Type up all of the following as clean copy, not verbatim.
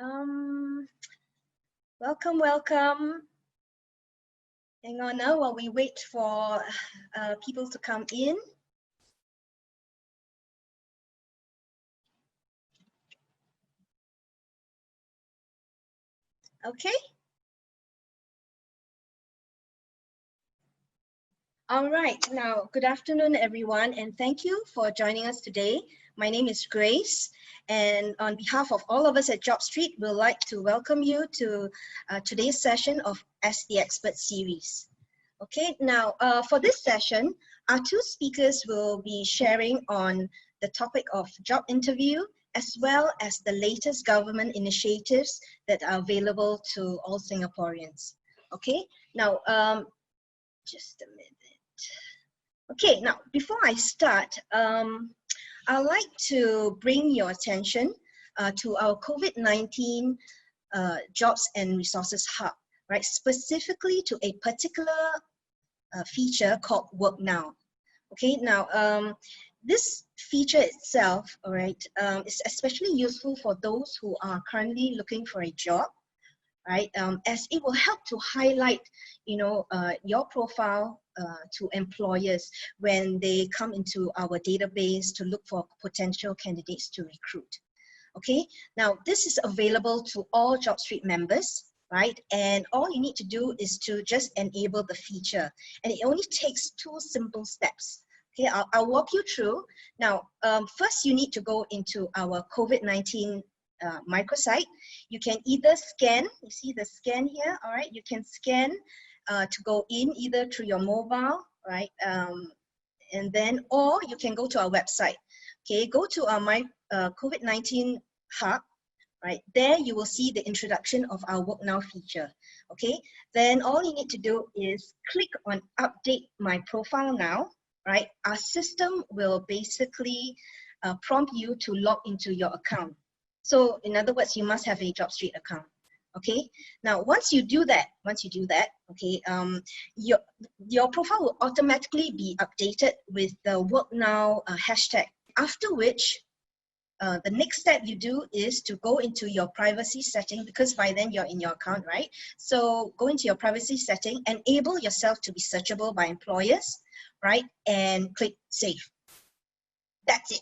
Um, welcome. Hang on now while we wait for people to come in. Okay. All right. Now, good afternoon, everyone, and thank you for joining us today. My name is Grace, and on behalf of all of us at Job Street, we'd like to welcome you to today's session of Ask the Expert series. Okay, now for this session, our two speakers will be sharing on the topic of job interview, as well as the latest government initiatives that are available to all Singaporeans. Okay, now just a minute. Okay, now before I start, I'd like to bring your attention to our COVID-19 Jobs and Resources Hub, right? Specifically to a particular feature called Work Now. Okay, now this feature itself, all right, is especially useful for those who are currently looking for a job, right? As it will help to highlight, your profile to employers when they come into our database to look for potential candidates to recruit. Okay, now this is available to all Job Street members, right? And all you need to do is to just enable the feature, and it only takes 2 simple steps. Okay, I'll walk you through. Now, first you need to go into our COVID-19 microsite. You can either scan, you see the scan here, all right? You can scan to go in either through your mobile, right? And then, or you can go to our website. Okay, go to our COVID-19 hub, right? There you will see the introduction of our Work Now feature. Okay, then all you need to do is click on Update My Profile Now, right? Our system will basically prompt you to log into your account. So in other words, you must have a Job Street account. Okay, now once you do that, okay, your profile will automatically be updated with the Work Now hashtag. After which, the next step you do is to go into your privacy setting, because by then you're in your account, right? So go into your privacy setting, enable yourself to be searchable by employers, right? And click Save. That's it.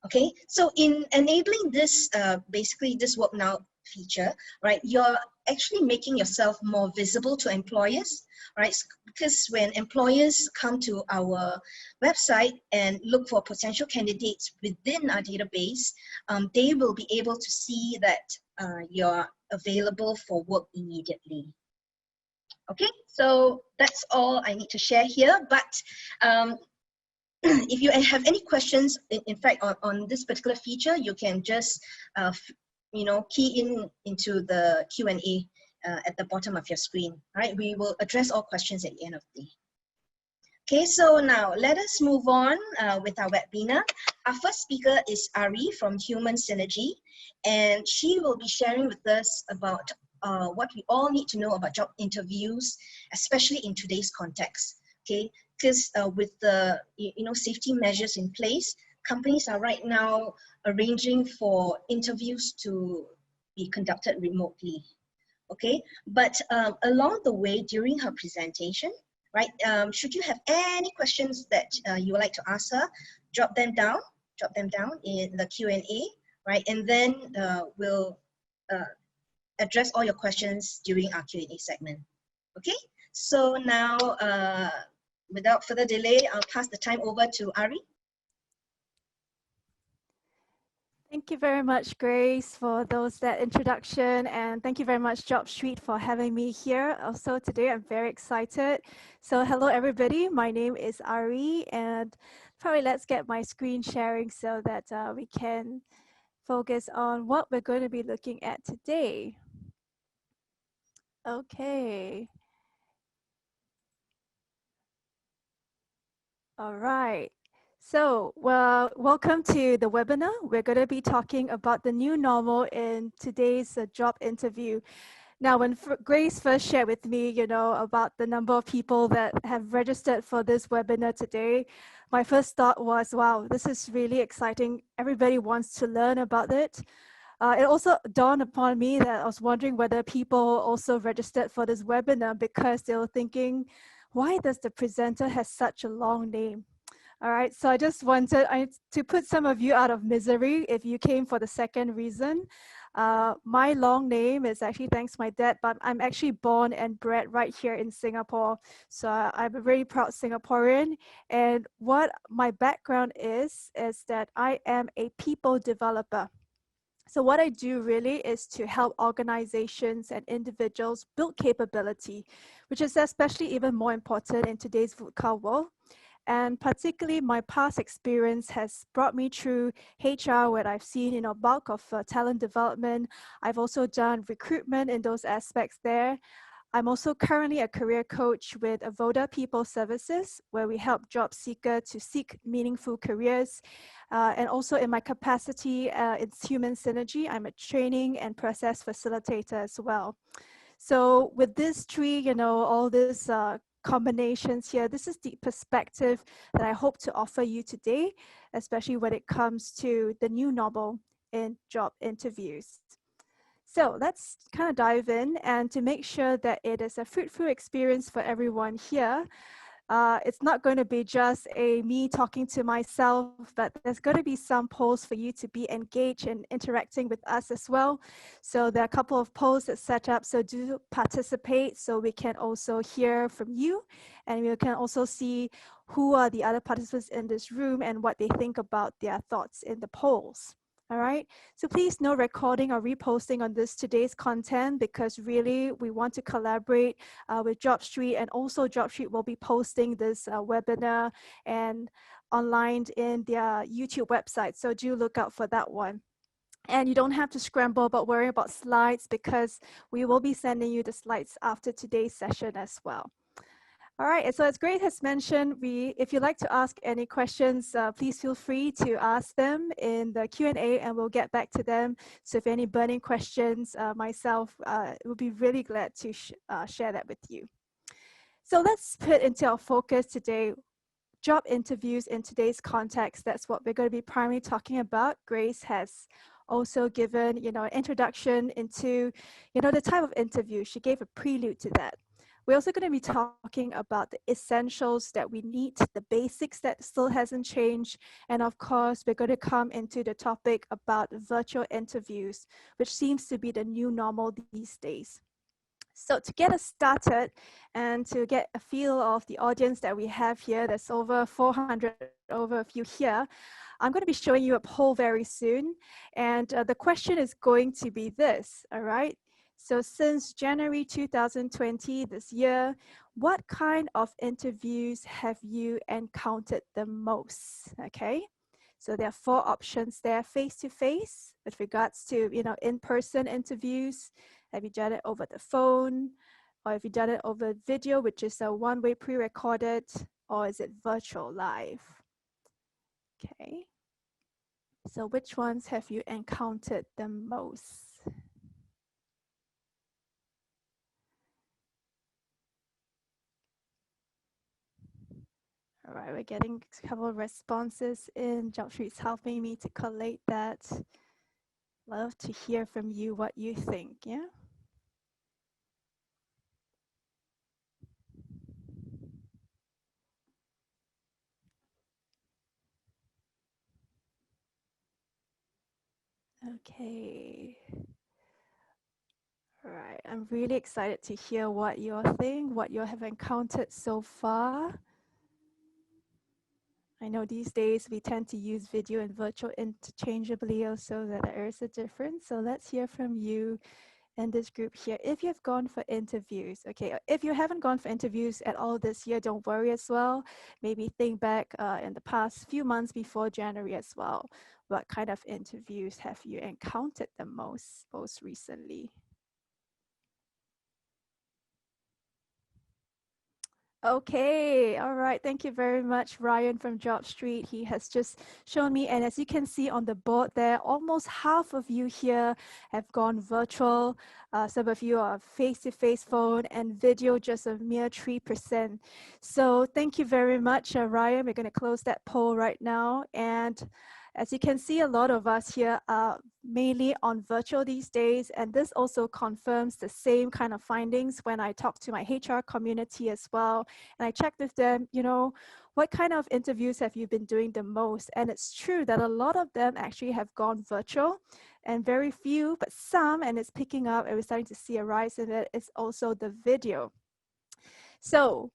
Okay, so in enabling this, basically this Work Now feature, right, you're actually making yourself more visible to employers, right? Because when employers come to our website and look for potential candidates within our database, they will be able to see that you're available for work immediately. Okay, so that's all I need to share here, but if you have any questions, in fact, on this particular feature, you can just, key into the Q&A at the bottom of your screen. All right, we will address all questions at the end of the day. Okay, so now let us move on with our webinar. Our first speaker is Ari from Human Synergy, and she will be sharing with us about what we all need to know about job interviews, especially in today's context. Okay, because with the safety measures in place, companies are right now arranging for interviews to be conducted remotely. Okay, but along the way during her presentation, right, should you have any questions that you would like to ask her, drop them down in the Q&A, right, and then we'll address all your questions during our Q&A segment. Okay, so now without further delay, I'll pass the time over to Ari. Thank you very much, Grace, for that introduction, and thank you very much, Job Street, for having me here. Also today, I'm very excited. So hello, everybody. My name is Ari, and probably let's get my screen sharing so that we can focus on what we're going to be looking at today. Okay. All right. So, well, welcome to the webinar. We're going to be talking about the new normal in today's job interview. Now, when Grace first shared with me, about the number of people that have registered for this webinar today, my first thought was, wow, this is really exciting. Everybody wants to learn about it. It also dawned upon me that I was wondering whether people also registered for this webinar because they were thinking, why does the presenter has such a long name? All right, so I just wanted to put some of you out of misery if you came for the second reason. My long name is actually thanks to my dad, but I'm actually born and bred right here in Singapore. So I'm a very proud Singaporean. And what my background is that I am a people developer. So what I do really is to help organizations and individuals build capability, which is especially even more important in today's VUCA world. And particularly my past experience has brought me through HR, where I've seen, bulk of talent development. I've also done recruitment in those aspects there. I'm also currently a career coach with Avoda People Services, where we help job seekers to seek meaningful careers. And also in my capacity, it's Human Synergy. I'm a training and process facilitator as well. So with these three, all these combinations here, this is the perspective that I hope to offer you today, especially when it comes to the new normal in job interviews. So let's kind of dive in, and to make sure that it is a fruitful experience for everyone here, it's not going to be just me talking to myself, but there's going to be some polls for you to be engaged and interacting with us as well. So there are a couple of polls that's set up, so do participate so we can also hear from you, and we can also see who are the other participants in this room and what they think about their thoughts in the polls. All right, so please no recording or reposting on today's content, because really we want to collaborate with JobStreet, and also JobStreet will be posting this webinar and online in their YouTube website. So do look out for that one. And you don't have to scramble but worry about slides, because we will be sending you the slides after today's session as well. All right, so as Grace has mentioned, if you'd like to ask any questions, please feel free to ask them in the Q&A, and we'll get back to them. So if any burning questions, myself will be really glad to share that with you. So let's put into our focus today, job interviews in today's context. That's what we're going to be primarily talking about. Grace has also given, an introduction into, the type of interview. She gave a prelude to that. We're also going to be talking about the essentials that we need, the basics that still hasn't changed. And of course, we're going to come into the topic about virtual interviews, which seems to be the new normal these days. So to get us started and to get a feel of the audience that we have here, there's over 400 over of you here, I'm going to be showing you a poll very soon. And the question is going to be this, all right? So since January 2020, this year, what kind of interviews have you encountered the most, okay? So there are 4 options there: face-to-face with regards to, in-person interviews. Have you done it over the phone? Or have you done it over video, which is a one-way pre-recorded? Or is it virtual live? Okay. So which ones have you encountered the most? All right, we're getting a couple of responses in. JobStreet's helping me to collate that. Love to hear from you what you think, yeah? Okay. All right, I'm really excited to hear what you think, what you have encountered so far. I know these days we tend to use video and virtual interchangeably, also that there is a difference. So let's hear from you in this group here. If you've gone for interviews, okay, if you haven't gone for interviews at all this year, don't worry as well. Maybe think back in the past few months before January as well. What kind of interviews have you encountered the most recently? Okay, all right. Thank you very much, Ryan from JobStreet. He has just shown me, and as you can see on the board there, almost half of you here have gone virtual. Some of you are face-to-face phone, and video just a mere 3%. So thank you very much, Ryan. We're going to close that poll right now. And As you can see, a lot of us here are mainly on virtual these days, and this also confirms the same kind of findings when I talk to my HR community as well. And I checked with them, you know, what kind of interviews have you been doing the most? And it's true that a lot of them actually have gone virtual, and very few, but some, and it's picking up, and we're starting to see a rise in it, is also the video. So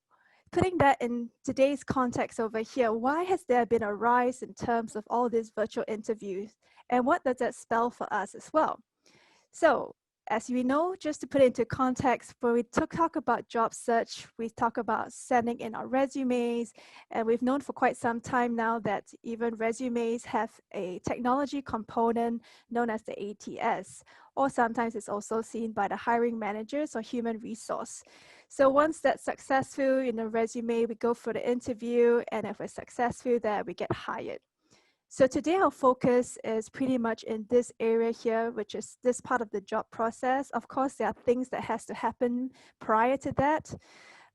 putting that in today's context over here, why has there been a rise in terms of all these virtual interviews? And what does that spell for us as well? So as we know, just to put it into context, when we talk about job search, we talk about sending in our resumes, and we've known for quite some time now that even resumes have a technology component known as the ATS, or sometimes it's also seen by the hiring managers or human resource. So once that's successful in a resume, we go for the interview, and if we're successful there, we get hired. So today our focus is pretty much in this area here, which is this part of the job process. Of course, there are things that has to happen prior to that.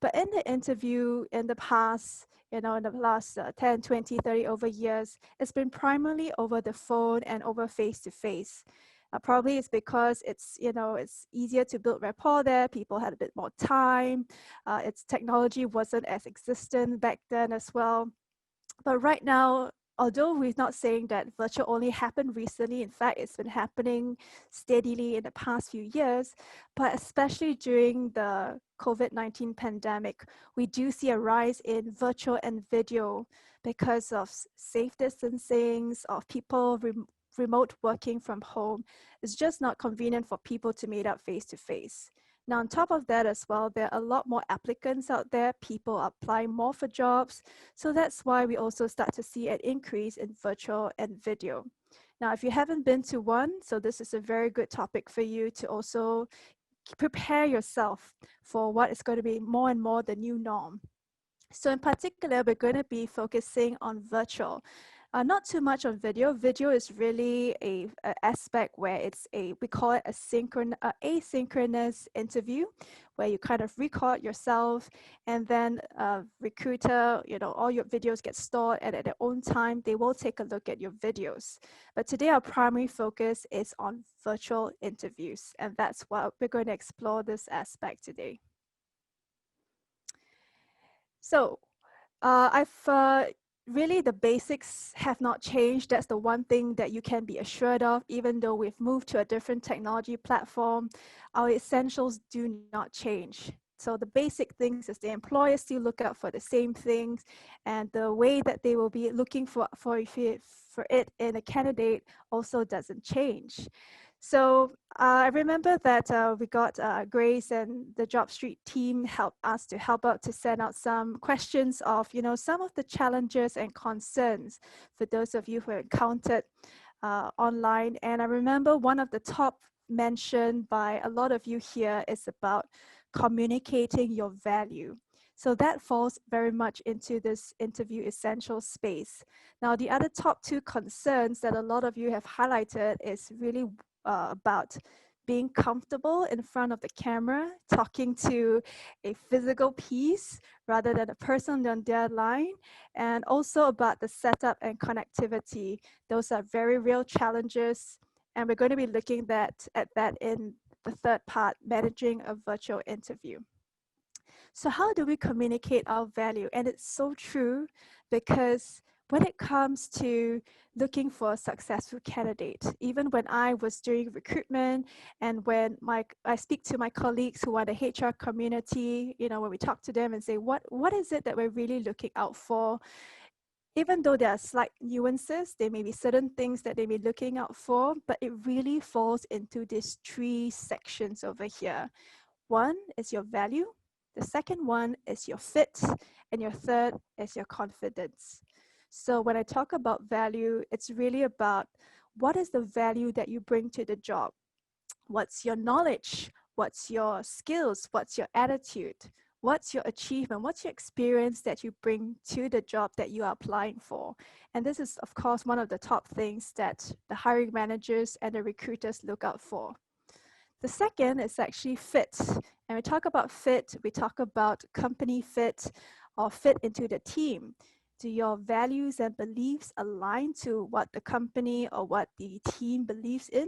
But in the interview in the past, you know, in the last 10, 20, 30 over years, it's been primarily over the phone and over face-to-face. Probably it's because it's, you know, it's easier to build rapport there. People had a bit more time. Its technology wasn't as existent back then as well. But right now, although we're not saying that virtual only happened recently, in fact, it's been happening steadily in the past few years, but especially during the COVID-19 pandemic, we do see a rise in virtual and video because of safe distancing, of people remote working from home. It's just not convenient for people to meet up face to face. Now, on top of that as well, there are a lot more applicants out there. People are applying more for jobs. So that's why we also start to see an increase in virtual and video. Now, if you haven't been to one, so this is a very good topic for you to also prepare yourself for what is going to be more and more the new norm. So in particular, we're going to be focusing on virtual. Not too much on video. Video is really a aspect where it's we call it a asynchronous interview, where you kind of record yourself, and then recruiter, you know, all your videos get stored, and at their own time, they will take a look at your videos. But today, our primary focus is on virtual interviews, and that's what we're going to explore this aspect today. So really, the basics have not changed. That's the one thing that you can be assured of. Even though we've moved to a different technology platform, our essentials do not change. So the basic things is the employers still look out for the same things, and the way that they will be looking for it in a candidate also doesn't change. So I remember that we got Grace and the Job Street team helped us to help out to send out some questions of, you know, some of the challenges and concerns for those of you who encountered online. And I remember one of the top mentioned by a lot of you here is about communicating your value. So that falls very much into this interview essential space. Now, the other top two concerns that a lot of you have highlighted is really about being comfortable in front of the camera, talking to a physical piece rather than a person on their line, and also about the setup and connectivity. Those are very real challenges, and we're going to be looking at that in the third part, managing a virtual interview. So how do we communicate our value? And it's so true, because when it comes to looking for a successful candidate, even when I was doing recruitment and when I speak to my colleagues who are the HR community, you know, when we talk to them and say, what is it that we're really looking out for? Even though there are slight nuances, there may be certain things that they may be looking out for, but it really falls into these three sections over here. One is your value, the second one is your fit, and your third is your confidence. So when I talk about value, it's really about what is the value that you bring to the job? What's your knowledge? What's your skills? What's your attitude? What's your achievement? What's your experience that you bring to the job that you are applying for? And this is, of course, one of the top things that the hiring managers and the recruiters look out for. The second is actually fit. And we talk about fit, we talk about company fit or fit into the team. Do your values and beliefs align to what the company or what the team believes in?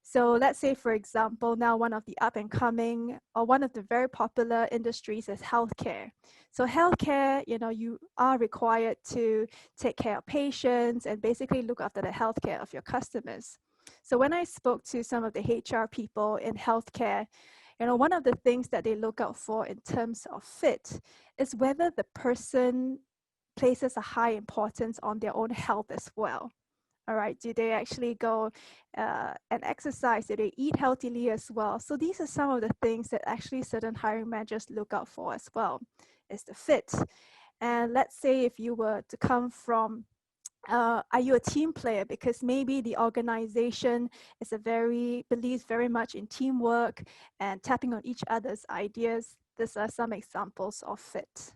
So let's say, for example, now one of the up and coming or one of the very popular industries is healthcare. So healthcare, you are required to take care of patients and basically look after the healthcare of your customers. So when I spoke to some of the HR people in healthcare, one of the things that they look out for in terms of fit is whether the person places a high importance on their own health as well. All right, do they actually go and exercise? Do they eat healthily as well? So these are some of the things that actually certain hiring managers look out for as well, is the fit. And let's say if you were to come from, are you a team player? Because maybe the organization believes very much in teamwork and tapping on each other's ideas. These are some examples of fit.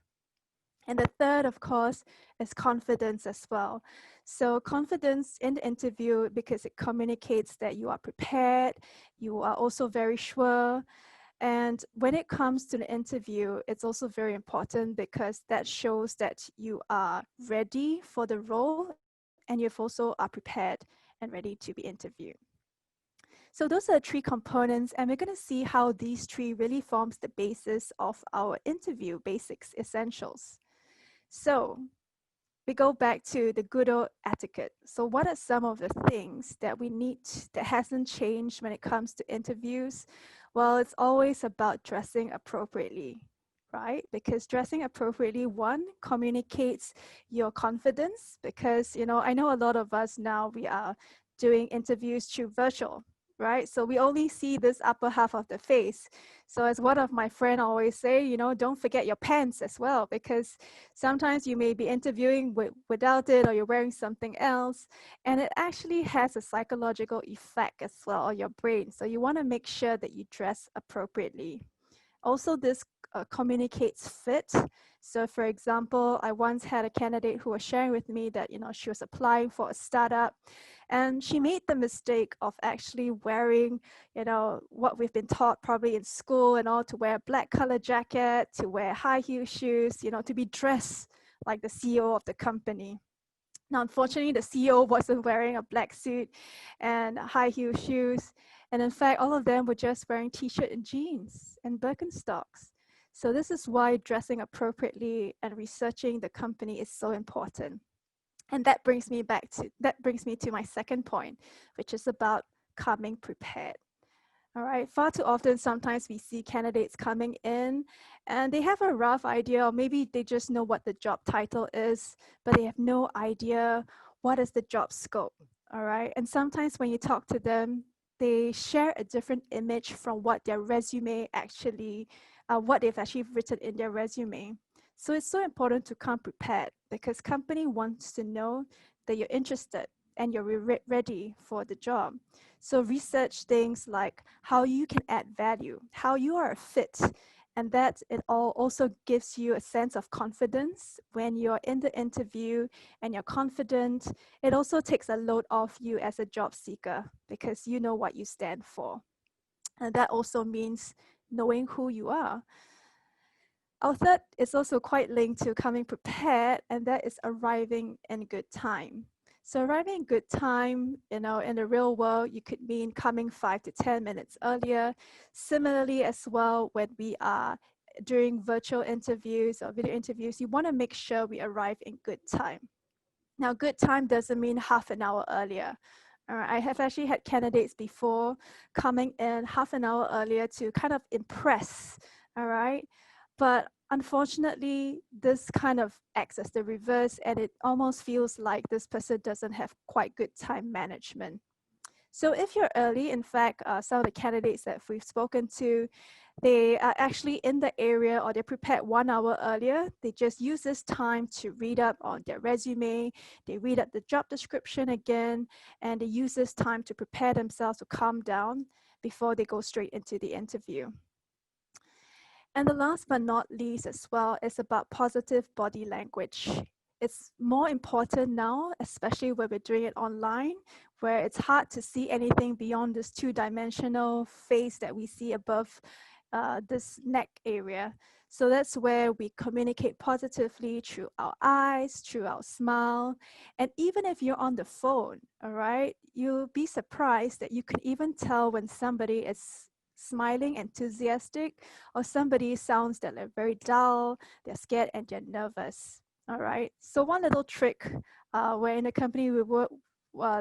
And the third, of course, is confidence as well. So confidence in the interview, because it communicates that you are prepared, you are also very sure. And when it comes to the interview, it's also very important because that shows that you are ready for the role and you also are prepared and ready to be interviewed. So those are 3 components, and we're going to see how these 3 really forms the basis of our interview basics essentials. So we go back to the good old etiquette. So what are some of the things that we need that hasn't changed when it comes to interviews? Well, it's always about dressing appropriately, right? Because dressing appropriately, one, communicates your confidence because, I know a lot of us now, we are doing interviews through virtual, right? So we only see this upper half of the face. So as one of my friends always say, don't forget your pants as well, because sometimes you may be interviewing without it or you're wearing something else, and it actually has a psychological effect as well on your brain. So you want to make sure that you dress appropriately. Also, this communicates fit. So for example, I once had a candidate who was sharing with me that, she was applying for a startup and she made the mistake of actually wearing, what we've been taught probably in school and all, to wear a black color jacket, to wear high heel shoes, to be dressed like the CEO of the company. Now, unfortunately, the CEO wasn't wearing a black suit and high heel shoes. And in fact, all of them were just wearing t-shirt and jeans and Birkenstocks. So this is why dressing appropriately and researching the company is so important. And that brings me to my second point, which is about coming prepared. All right, far too often, sometimes we see candidates coming in and they have a rough idea, or maybe they just know what the job title is, but they have no idea what is the job scope. All right, and sometimes when you talk to them, they share a different image from what their resume actually, what they've actually written in their resume. So it's so important to come prepared because company wants to know that you're interested and you're ready for the job. So research things like how you can add value, how you are a fit, and that it all also gives you a sense of confidence when you're in the interview and you're confident. It also takes a load off you as a job seeker because you know what you stand for. And that also means knowing who you are. Our third is also quite linked to coming prepared, and that is arriving in good time. So arriving in good time, in the real world, you could mean coming 5 to 10 minutes earlier. Similarly as well, when we are during virtual interviews or video interviews, you want to make sure we arrive in good time. Now, good time doesn't mean half an hour earlier. I have actually had candidates before coming in half an hour earlier to kind of impress, all right? But unfortunately, this kind of acts as the reverse, and it almost feels like this person doesn't have quite good time management. So if you're early, in fact, some of the candidates that we've spoken to, they are actually in the area or they're prepared 1 hour earlier. They just use this time to read up on their resume. They read up the job description again, and they use this time to prepare themselves to calm down before they go straight into the interview. And the last but not least as well is about positive body language. It's more important now, especially when we're doing it online, where it's hard to see anything beyond this 2-dimensional face that we see above this neck area. So that's where we communicate positively through our eyes, through our smile. And even if you're on the phone, all right, you'll be surprised that you can even tell when somebody is smiling, enthusiastic, or somebody sounds that they're very dull, they're scared, and they're nervous. All right. So one little trick where in the company we work,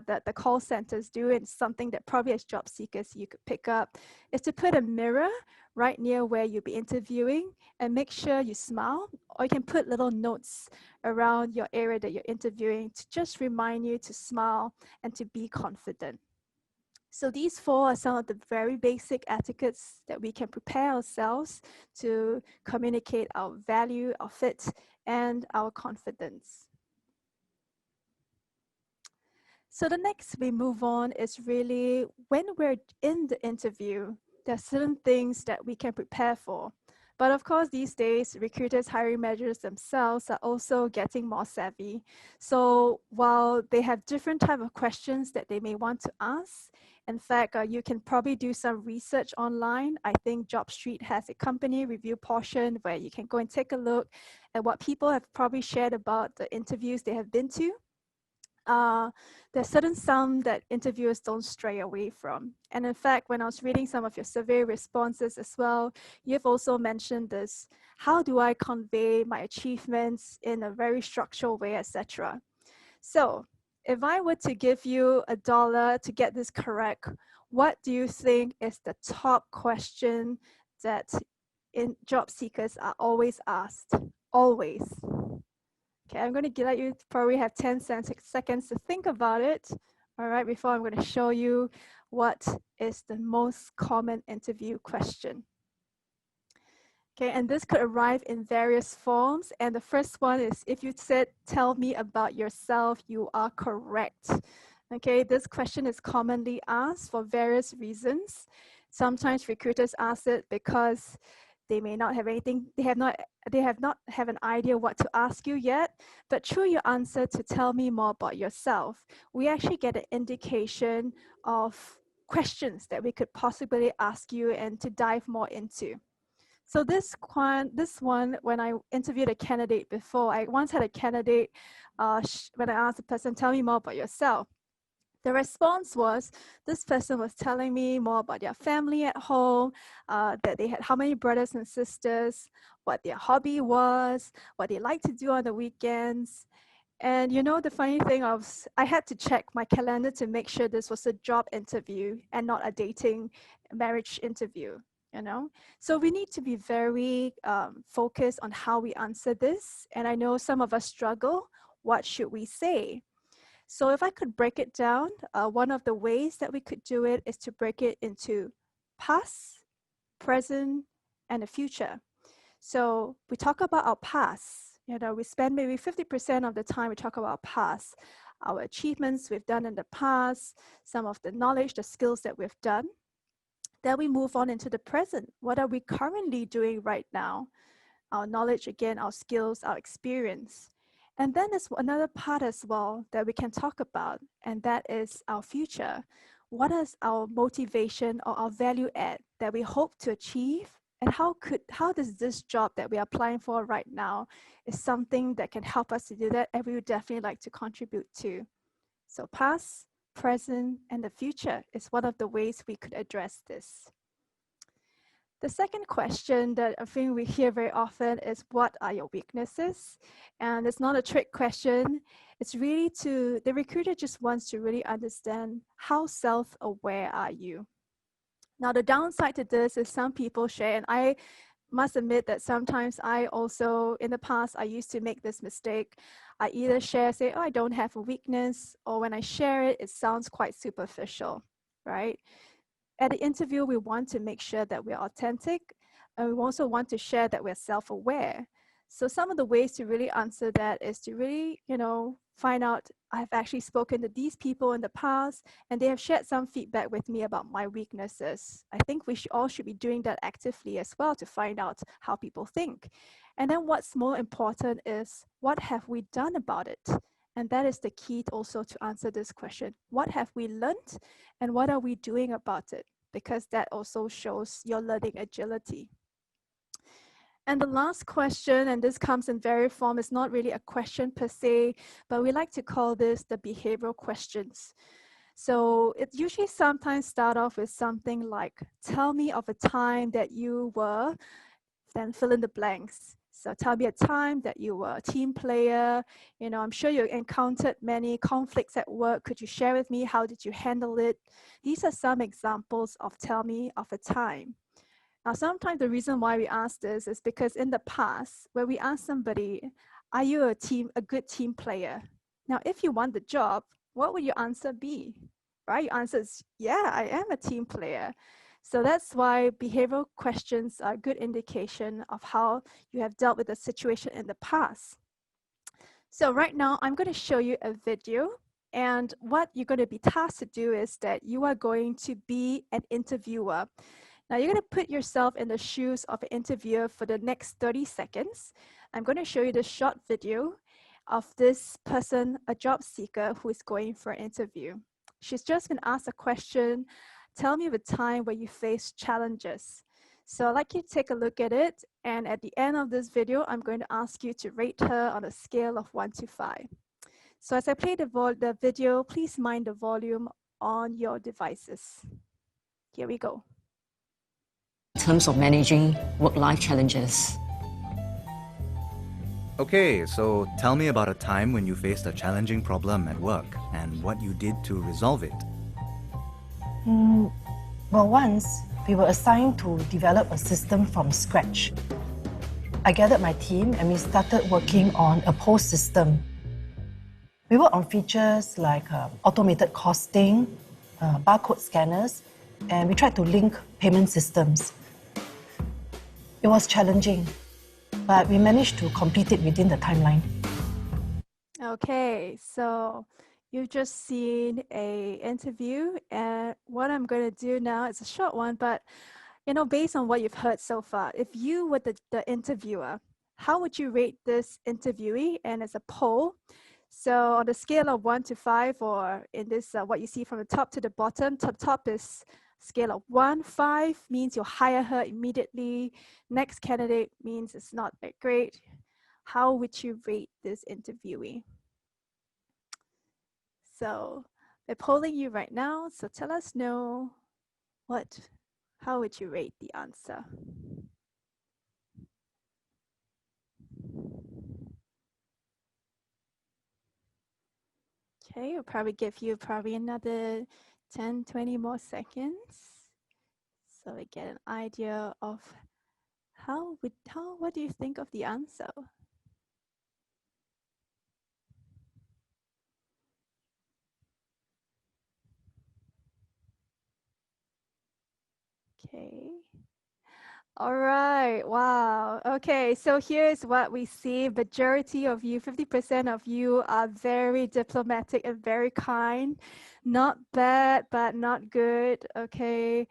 that the call centers do, and something that probably as job seekers you could pick up, is to put a mirror right near where you'll be interviewing and make sure you smile, or you can put little notes around your area that you're interviewing to just remind you to smile and to be confident. So these four are some of the very basic etiquettes that we can prepare ourselves to communicate our value, our fit, and our confidence. So the next we move on is really when we're in the interview, there are certain things that we can prepare for. But of course, these days, recruiters' hiring managers themselves are also getting more savvy. So while they have different type of questions that they may want to ask, in fact, you can probably do some research online. I think JobStreet has a company review portion where you can go and take a look at what people have probably shared about the interviews they have been to. There's some that interviewers don't stray away from. And in fact, when I was reading some of your survey responses as well, you've also mentioned this: how do I convey my achievements in a very structural way, etc. So if I were to give you $1 to get this correct, what do you think is the top question that job seekers are always asked? Always. Okay, I'm going to let you probably have 10 seconds to think about it, all right, before I'm going to show you what is the most common interview question. Okay, and this could arrive in various forms. And the first one is, if you said, tell me about yourself, you are correct. Okay, this question is commonly asked for various reasons. Sometimes recruiters ask it because they may not have anything, they have not have an idea what to ask you yet, but through your answer to tell me more about yourself, we actually get an indication of questions that we could possibly ask you and to dive more into. So this one, when I interviewed a candidate before, I once had a candidate, when I asked the person, tell me more about yourself, the response was, this person was telling me more about their family at home, that they had how many brothers and sisters, what their hobby was, what they like to do on the weekends. And you know, the funny thing was, I had to check my calendar to make sure this was a job interview and not a dating marriage interview, you know? So we need to be very focused on how we answer this. And I know some of us struggle. What should we say? So if I could break it down, one of the ways that we could do it is to break it into past, present, and the future. So we talk about our past. You know, we spend maybe 50% of the time we talk about past, our achievements we've done in the past, some of the knowledge, the skills that we've done. Then we move on into the present. What are we currently doing right now? Our knowledge, again, our skills, our experience. And then there's another part as well that we can talk about, and that is our future. What is our motivation or our value add that we hope to achieve? And how does this job that we are applying for right now is something that can help us to do that, and we would definitely like to contribute to. So past, present, and the future is one of the ways we could address this. The second question that I think we hear very often is, what are your weaknesses? And it's not a trick question. It's really the recruiter just wants to really understand, how self-aware are you? Now, the downside to this is some people share, and I must admit that sometimes I also, in the past, I used to make this mistake. I either say, oh, I don't have a weakness, or when I share it, it sounds quite superficial, right? At the interview, we want to make sure that we're authentic, and we also want to share that we're self-aware. So some of the ways to really answer that is to really, find out, I've actually spoken to these people in the past, and they have shared some feedback with me about my weaknesses. I think we all should be doing that actively as well to find out how people think. And then what's more important is, what have we done about it? And that is the key also to answer this question. What have we learned, and what are we doing about it? because that also shows your learning agility. And the last question, and this comes in various form, is not really a question per se, but we like to call this the behavioral questions. So it usually sometimes start off with something like, tell me of a time that you were, then fill in the blanks. So tell me a time that you were a team player. You know, I'm sure you encountered many conflicts at work. Could you share with me, how did you handle it? These are some examples of tell me of a time. Now, sometimes the reason why we ask this is because in the past, when we ask somebody, are you a good team player? Now, if you want the job, what would your answer be? Right? Your answer is, yeah, I am a team player. So that's why behavioral questions are a good indication of how you have dealt with a situation in the past. So right now, I'm going to show you a video. And what you're going to be tasked to do is that you are going to be an interviewer. Now you're going to put yourself in the shoes of an interviewer for the next 30 seconds. I'm going to show you the short video of this person, a job seeker who is going for an interview. She's just going to ask a question. Tell me of a time where you faced challenges. So I'd like you to take a look at it. And at the end of this video, I'm going to ask you to rate her on a scale of 1 to 5. So as I play the video, please mind the volume on your devices. Here we go. In terms of managing work-life challenges. Okay, so tell me about a time when you faced a challenging problem at work and what you did to resolve it. Well, once we were assigned to develop a system from scratch. I gathered my team and we started working on a POS system. We worked on features like automated costing, barcode scanners, and we tried to link payment systems. It was challenging, but we managed to complete it within the timeline. Okay, so you've just seen an interview, and what I'm going to do now is a short one, but you know, based on what you've heard so far, if you were the interviewer, how would you rate this interviewee? And as a poll, so on a scale of 1 to 5, or in this, what you see from the top to the bottom, top is scale of 1, 5 means you'll hire her immediately. Next candidate means it's not that great. How would you rate this interviewee? So we're polling you right now. So tell us how would you rate the answer? Okay, we'll probably give you another 10, 20 more seconds. So we get an idea of what do you think of the answer? Okay. All right, wow. Okay, so here's what we see. Majority of you, 50% of you are very diplomatic and very kind. Not bad, but not good, okay?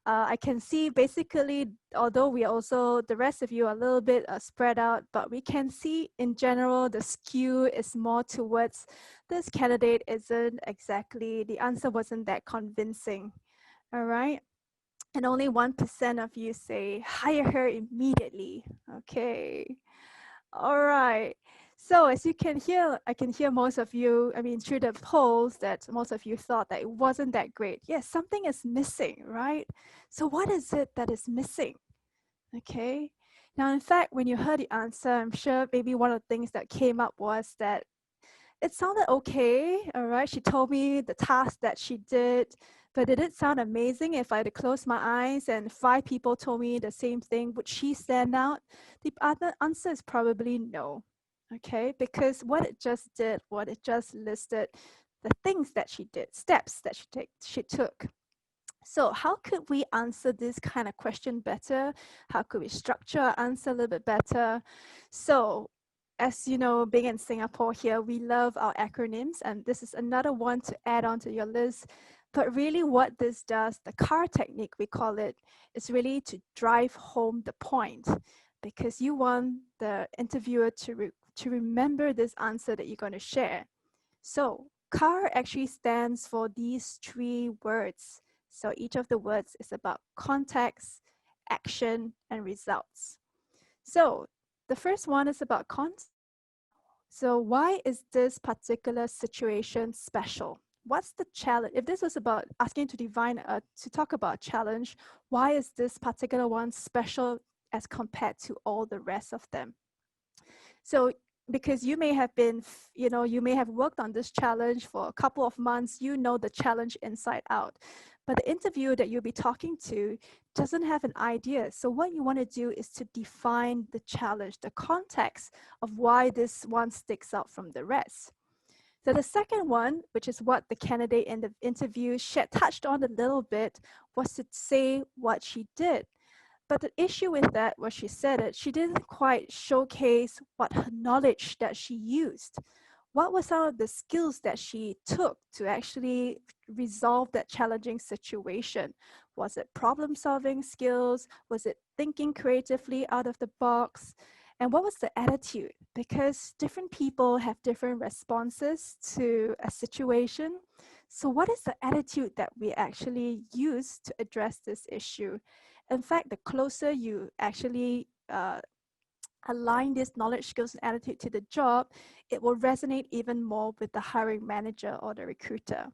I can see basically, although we also, the rest of you are a little bit spread out, but we can see in general, the skew is more towards this candidate isn't exactly, the answer wasn't that convincing, all right? And only 1% of you say, hire her immediately. Okay. All right. So as you can hear, I can hear most of you, I mean, through the polls that most of you thought that it wasn't that great. Yes, something is missing, right? So what is it that is missing? Okay. Now, in fact, when you heard the answer, I'm sure maybe one of the things that came up was that it sounded okay, all right? She told me the task that she did, but did it sound amazing if I had to close my eyes and 5 people told me the same thing? Would she stand out? The other answer is probably no, okay? Because what it just did, what it just listed, the things that she did, steps that she took. So how could we answer this kind of question better? How could we structure our answer a little bit better? So as you know, being in Singapore here, we love our acronyms, and this is another one to add on to your list. But really what this does, the CAR technique, we call it, is really to drive home the point, because you want the interviewer to remember this answer that you're going to share. So CAR actually stands for these 3 words: So each of the words is about context, action, and results. So the first one is about context. So why is this particular situation special? What's the challenge? If this was about asking to to talk about a challenge, why is this particular one special as compared to all the rest of them? So because you may have been, you may have worked on this challenge for a couple of months, you know the challenge inside out. But the interviewer that you'll be talking to doesn't have an idea. So what you want to do is to define the challenge, the context of why this one sticks out from the rest. So the second one, which is what the candidate in the interview touched on a little bit, was to say what she did. But the issue with that was she said it, she didn't quite showcase what her knowledge that she used. What were some of the skills that she took to actually resolve that challenging situation? Was it problem-solving skills? Was it thinking creatively out of the box? And what was the attitude? Because different people have different responses to a situation. So what is the attitude that we actually use to address this issue? In fact, the closer you actually align this knowledge, skills, and attitude to the job, it will resonate even more with the hiring manager or the recruiter.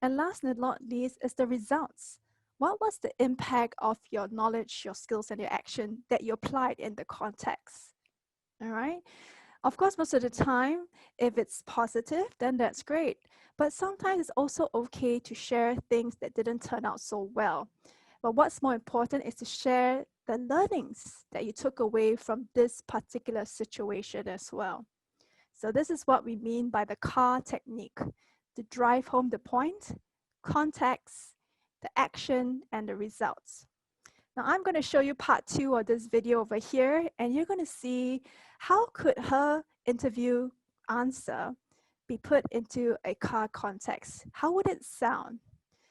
And last but not least is the results. What was the impact of your knowledge, your skills, and your action that you applied in the context? All right. Of course, most of the time, if it's positive, then that's great. But sometimes it's also okay to share things that didn't turn out so well. But what's more important is to share the learnings that you took away from this particular situation as well. So this is what we mean by the CAR technique: to drive home the point, context, the action, and the results. Now I'm going to show you part 2 of this video over here, and you're going to see how could her interview answer be put into a CAR context. How would it sound?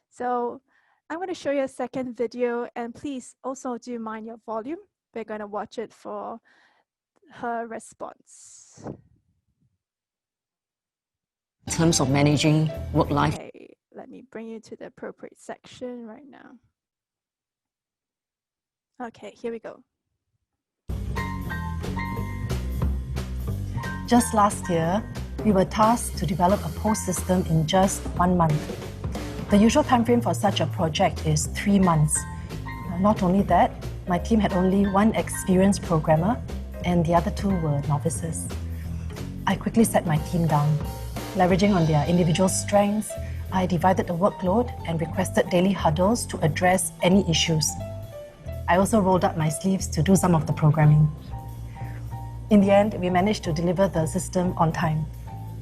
So I'm going to show you a second video, and please also do mind your volume. We're going to watch it for her response. In terms of managing work-life. Okay, let me bring you to the appropriate section right now. Okay, here we go. Just last year, we were tasked to develop a post system in just 1 month. The usual time frame for such a project is 3 months. Not only that, my team had only 1 experienced programmer and the other 2 were novices. I quickly set my team down. Leveraging on their individual strengths, I divided the workload and requested daily huddles to address any issues. I also rolled up my sleeves to do some of the programming. In the end, we managed to deliver the system on time.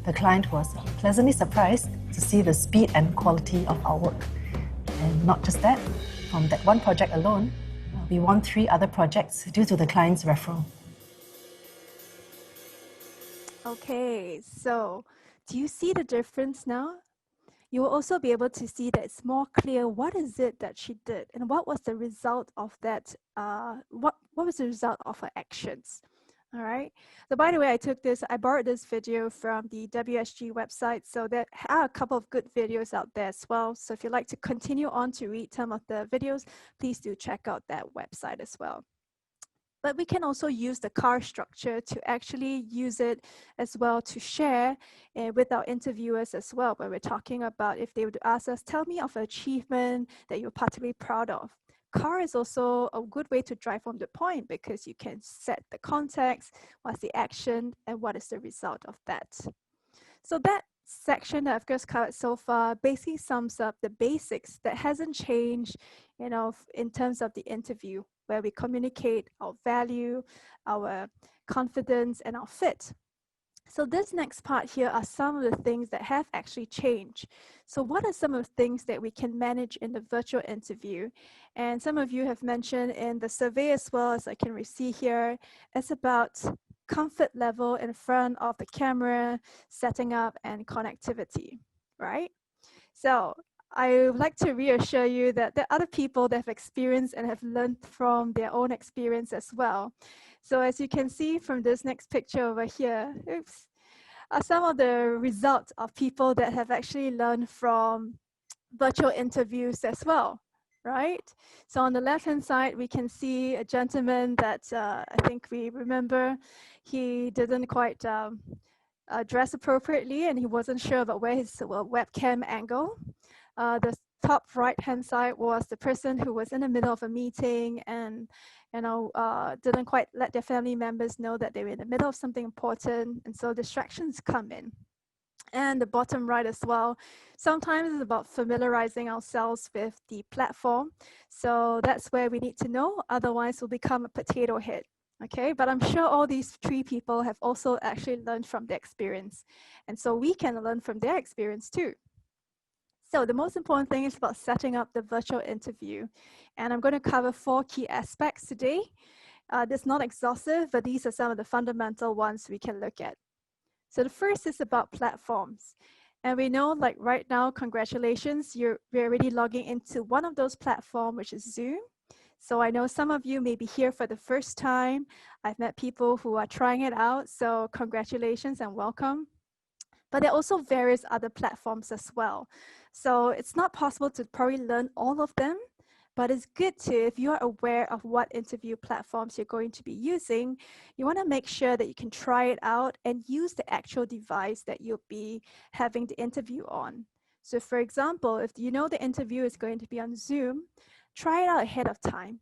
The client was pleasantly surprised to see the speed and quality of our work. And not just that, from that 1 project alone, we won 3 other projects due to the client's referral. Okay, so do you see the difference now? You will also be able to see that it's more clear what is it that she did and what was the result of that, what was the result of her actions. All right. So by the way, I borrowed this video from the WSG website. So there are a couple of good videos out there as well. So if you'd like to continue on to read some of the videos, please do check out that website as well. But we can also use the CAR structure to actually use it as well to share with our interviewers as well, when we're talking about, if they would ask us, tell me of an achievement that you're particularly proud of. CAR is also a good way to drive home the point because you can set the context, what's the action, and what is the result of that. So that section that I've just covered so far basically sums up the basics that hasn't changed, in terms of the interview, where we communicate our value, our confidence, and our fit. So this next part here are some of the things that have actually changed. So what are some of the things that we can manage in the virtual interview? And some of you have mentioned in the survey as well, as I can see here, it's about comfort level in front of the camera, setting up, and connectivity, right? So I would like to reassure you that there are other people that have experienced and have learned from their own experience as well. So as you can see from this next picture over here, are some of the results of people that have actually learned from virtual interviews as well. right? So on the left-hand side, we can see a gentleman that I think we remember he didn't quite dress appropriately, and he wasn't sure about where his webcam angle. The top right-hand side was the person who was in the middle of a meeting and didn't quite let their family members know that they were in the middle of something important, and so distractions come in. And the bottom right as well, sometimes it's about familiarizing ourselves with the platform. So that's where we need to know, otherwise we'll become a potato head. Okay, but I'm sure all these three people have also actually learned from their experience. And so we can learn from their experience too. So the most important thing is about setting up the virtual interview. And I'm going to cover 4 key aspects today. This is not exhaustive, but these are some of the fundamental ones we can look at. So the first is about platforms. And we know, like right now, congratulations, we're already logging into one of those platforms, which is Zoom. So I know some of you may be here for the first time. I've met people who are trying it out. So congratulations and welcome. But there are also various other platforms as well. So it's not possible to probably learn all of them, but it's good to, if you are aware of what interview platforms you're going to be using, you want to make sure that you can try it out and use the actual device that you'll be having the interview on. So for example, if you know the interview is going to be on Zoom, try it out ahead of time.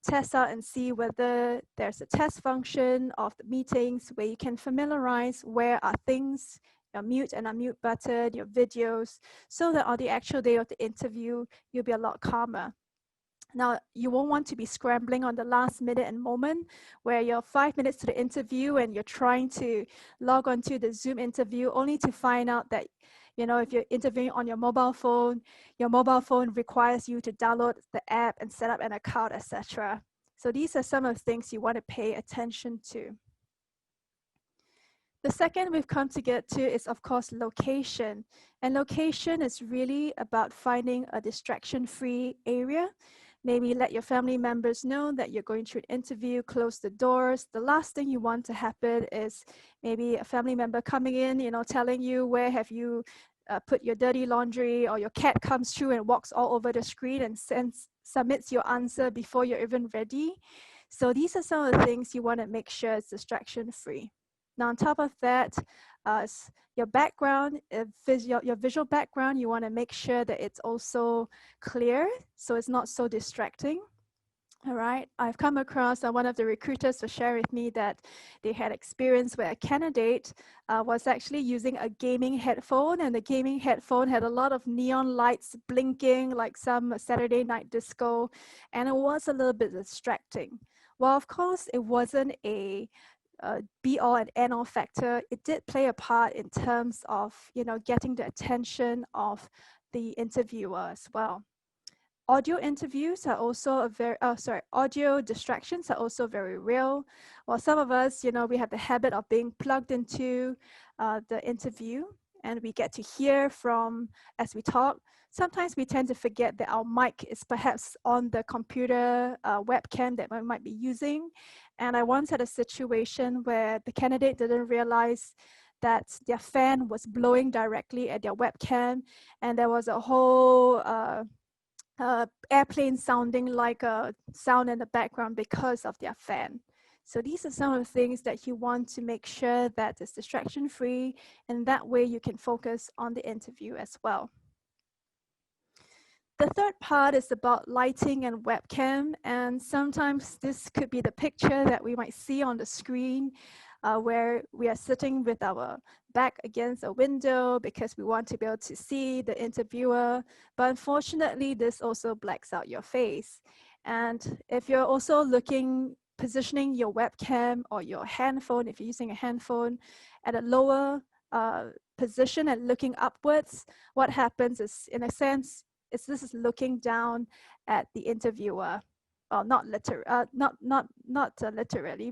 Test out and see whether there's a test function of the meetings where you can familiarize where are things, your mute and unmute button, your videos, so that on the actual day of the interview, you'll be a lot calmer. Now, you won't want to be scrambling on the last minute and moment where you're 5 minutes to the interview and you're trying to log onto the Zoom interview only to find out that, you know, if you're interviewing on your mobile phone requires you to download the app and set up an account, etc. So these are some of the things you want to pay attention to. The second we've come to get to is, of course, location. And location is really about finding a distraction-free area. Maybe let your family members know that you're going through an interview, close the doors. The last thing you want to happen is maybe a family member coming in, you know, telling you where have you put your dirty laundry, or your cat comes through and walks all over the screen and submits your answer before you're even ready. So these are some of the things you want to make sure it's distraction-free. Now, on top of that, your background, your visual background, you want to make sure that it's also clear, so it's not so distracting. All right, I've come across one of the recruiters was sharing with me that they had experience where a candidate was actually using a gaming headphone, and the gaming headphone had a lot of neon lights blinking like some Saturday night disco, and it was a little bit distracting. Well, of course, it wasn't a be-all and end-all factor. It did play a part in terms of, you know, getting the attention of the interviewer as well. Audio interviews are also audio distractions are also very real. Well, some of us, you know, we have the habit of being plugged into the interview, and we get to hear from as we talk. Sometimes we tend to forget that our mic is perhaps on the computer webcam that we might be using. And I once had a situation where the candidate didn't realize that their fan was blowing directly at their webcam, and there was a whole airplane sounding like a sound in the background because of their fan. So these are some of the things that you want to make sure that it's distraction-free, and that way you can focus on the interview as well. The third part is about lighting and webcam, and sometimes this could be the picture that we might see on the screen where we are sitting with our back against a window because we want to be able to see the interviewer, but unfortunately this also blacks out your face. And if you're also positioning your webcam or your handphone, if you're using a handphone, at a lower position and looking upwards, what happens is, in a sense, this is looking down at the interviewer. Well, not literally,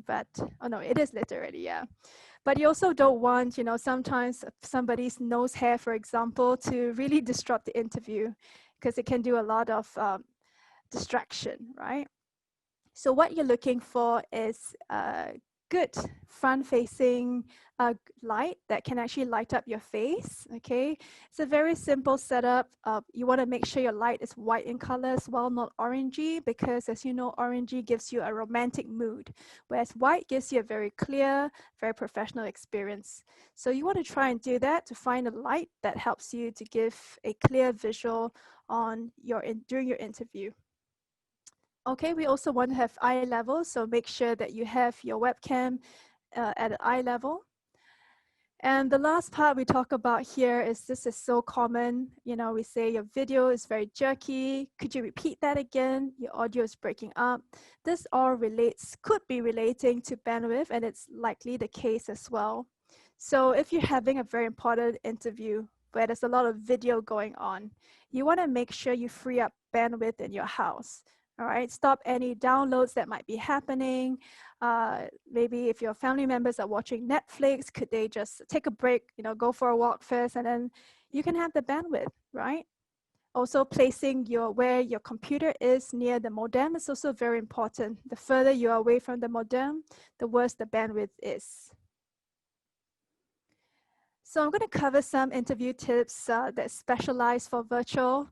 but oh no, it is literally, yeah. But you also don't want, you know, sometimes somebody's nose hair, for example, to really disrupt the interview, because it can do a lot of distraction, right? So what you're looking for is good front-facing light that can actually light up your face, okay? It's a very simple setup. You want to make sure your light is white in color as well, not orangey, because as you know, orangey gives you a romantic mood, whereas white gives you a very clear, very professional experience. So you want to try and do that to find a light that helps you to give a clear visual on during your interview. Okay, we also want to have eye level, so make sure that you have your webcam at eye level. And the last part we talk about here is this is so common. You know, we say your video is very jerky. Could you repeat that again? Your audio is breaking up. This all could be relating to bandwidth, and it's likely the case as well. So if you're having a very important interview where there's a lot of video going on, you want to make sure you free up bandwidth in your house. All right, stop any downloads that might be happening. Maybe if your family members are watching Netflix, could they just take a break, you know, go for a walk first, and then you can have the bandwidth, right? Also placing where your computer is near the modem is also very important. The further you are away from the modem, the worse the bandwidth is. So I'm going to cover some interview tips that specialize for virtual.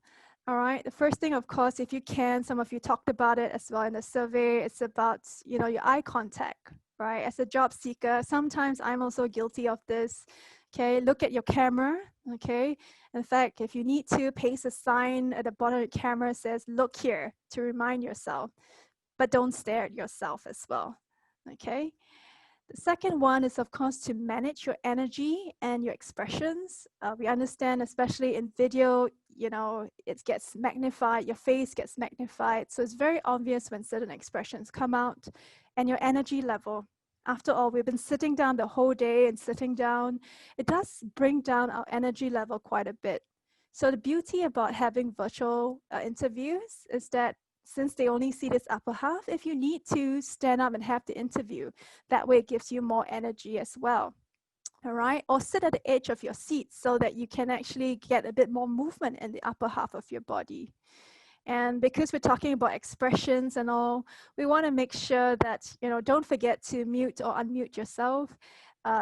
All right, the first thing, of course, if you can, some of you talked about it as well in the survey, it's about, you know, your eye contact, right? As a job seeker, sometimes I'm also guilty of this. Okay, look at your camera, okay? In fact, if you need to, paste a sign at the bottom of the camera that says, look here, to remind yourself, but don't stare at yourself as well, okay? The second one is, of course, to manage your energy and your expressions. We understand, especially in video, you know, it gets magnified, your face gets magnified. So it's very obvious when certain expressions come out, and your energy level. After all, we've been sitting down the whole day and sitting down. It does bring down our energy level quite a bit. So the beauty about having virtual interviews is that since they only see this upper half, if you need to stand up and have the interview, that way it gives you more energy as well. All right, or sit at the edge of your seat so that you can actually get a bit more movement in the upper half of your body. And because we're talking about expressions and all, we want to make sure that, you know, don't forget to mute or unmute yourself.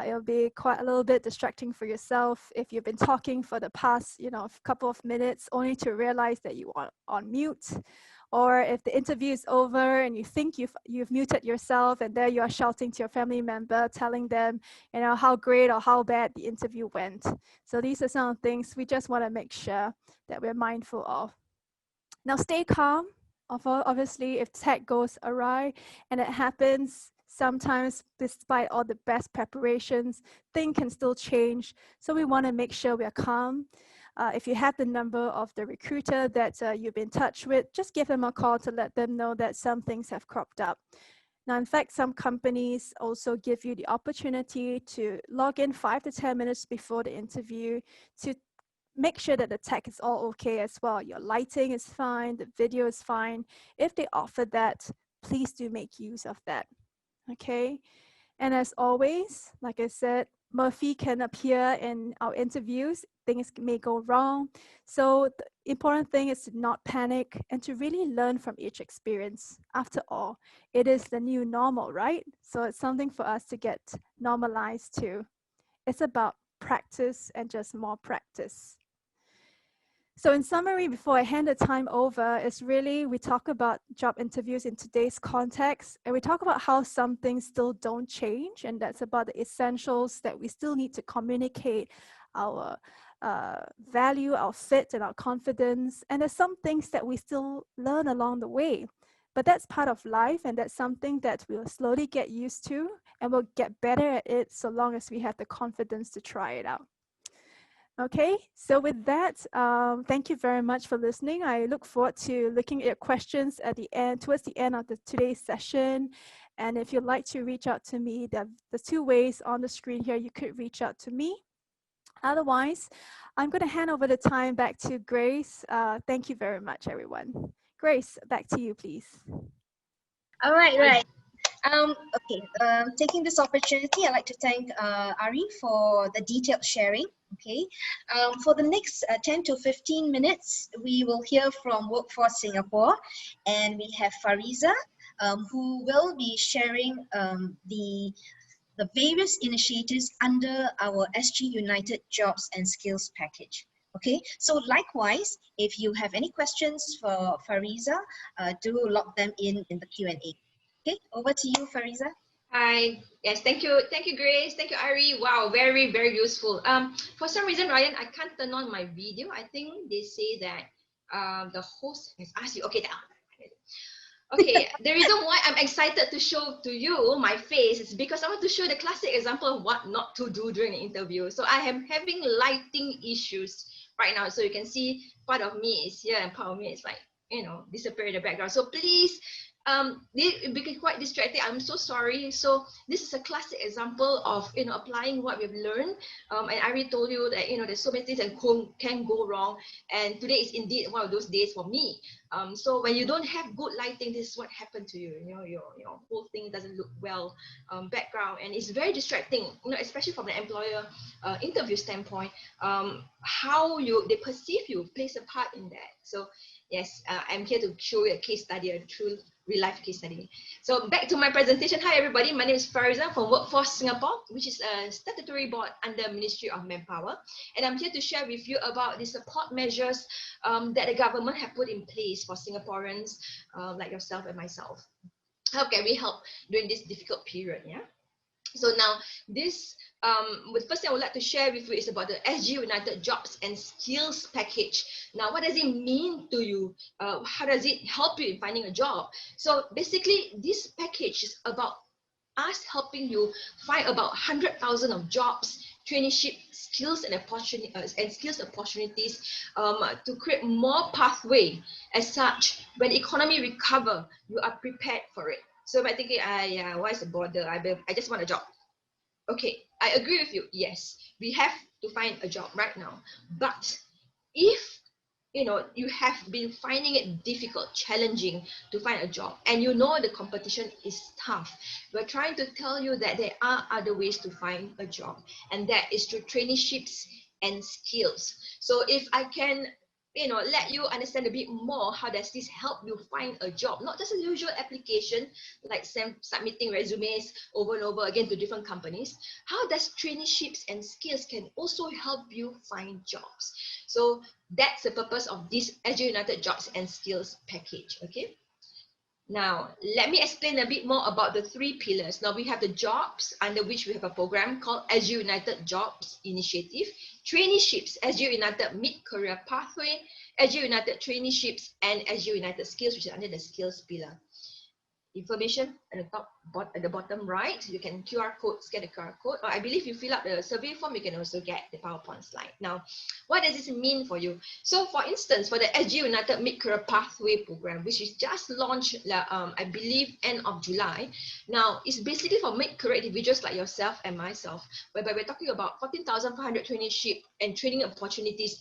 It'll be quite a little bit distracting for yourself if you've been talking for the past, you know, couple of minutes only to realize that you are on mute. Or if the interview is over and you think you've muted yourself and there you are shouting to your family member, telling them, you know, how great or how bad the interview went. So these are some things we just want to make sure that we're mindful of. Now stay calm. Obviously, if tech goes awry, and it happens sometimes despite all the best preparations, things can still change. So we want to make sure we are calm. If you have the number of the recruiter that you've been in touch with, just give them a call to let them know that some things have cropped up. Now, in fact, some companies also give you the opportunity to log in 5 to 10 minutes before the interview to make sure that the tech is all okay as well. Your lighting is fine, the video is fine. If they offer that, please do make use of that, okay? And as always, like I said, Murphy can appear in our interviews. Things may go wrong. So the important thing is to not panic and to really learn from each experience. After all, it is the new normal, right? So it's something for us to get normalized to. It's about practice and just more practice. So in summary, before I hand the time over, is really we talk about job interviews in today's context, and we talk about how some things still don't change, and that's about the essentials that we still need to communicate our value, our fit, and our confidence. And there's some things that we still learn along the way, but that's part of life, and that's something that we'll slowly get used to, and we'll get better at it so long as we have the confidence to try it out. Okay, so with that, thank you very much for listening. I look forward to looking at your questions at the end, towards the end of today's session. And if you'd like to reach out to me, the 2 ways on the screen here, you could reach out to me. Otherwise, I'm going to hand over the time back to Grace. Thank you very much, everyone. Grace, back to you, please. All right. Taking this opportunity, I'd like to thank Ari for the detailed sharing. Okay, for the next 10 to 15 minutes, we will hear from Workforce Singapore, and we have Fariza, who will be sharing the various initiatives under our SGUnited Jobs and Skills package. Okay, so likewise, if you have any questions for Fariza, do log them in the Q&A. Okay, over to you, Fariza. Hi. Yes, thank you, Grace. Thank you, Ari. Wow, very, very useful. For some reason, Ryan, I can't turn on my video. I think they say that the host has asked you. Okay, okay. The reason why I'm excited to show to you my face is because I want to show the classic example of what not to do during an interview. So I am having lighting issues right now. So you can see part of me is here and part of me is like, disappear in the background. So please, it became quite distracting. I'm so sorry. So this is a classic example of applying what we've learned. And I already told you that there's so many things that can go wrong. And today is indeed one of those days for me. So when you don't have good lighting, this is what happened to you. Your whole thing doesn't look well, background, and it's very distracting. Especially from the employer interview standpoint, how they perceive you plays a part in that. So yes, I'm here to show you a case study, a true real-life case study. So back to my presentation. Hi, everybody. My name is Fariza from Workforce Singapore, which is a statutory board under Ministry of Manpower. And I'm here to share with you about the support measures that the government have put in place for Singaporeans like yourself and myself. How can we help during this difficult period? Yeah. So now this, the first thing I would like to share with you is about the SGUnited Jobs and Skills package. Now, what does it mean to you? How does it help you in finding a job? So basically, this package is about us helping you find about 100,000 of jobs, traineeship skills and opportunities to create more pathway. As such, when the economy recover, you are prepared for it. So by thinking, what's the border? I just want a job. Okay, I agree with you. Yes, we have to find a job right now. But if you have been finding it difficult, challenging to find a job, and the competition is tough, we're trying to tell you that there are other ways to find a job, and that is through traineeships and skills. So if I can let you understand a bit more, how does this help you find a job? Not just a usual application, like submitting resumes over and over again to different companies. How does traineeships and skills can also help you find jobs? So that's the purpose of this SGUnited Jobs and Skills package, okay? Now, let me explain a bit more about the three pillars. Now, we have the jobs, under which we have a program called SGUnited Jobs Initiative, traineeships, SGUnited Mid-Career Pathway, SGUnited Traineeships, and SGUnited Skills, which is under the skills pillar. Information at the top, at the bottom right, you can scan the QR code, or I believe you fill out the survey form, you can also get the PowerPoint slide. Now, what does this mean for you? So for instance, for the SGUnited Mid-Career Pathway program, which is just launched, I believe, end of July. Now, it's basically for mid-career individuals like yourself and myself, whereby we're talking about 14,500 traineeship and training opportunities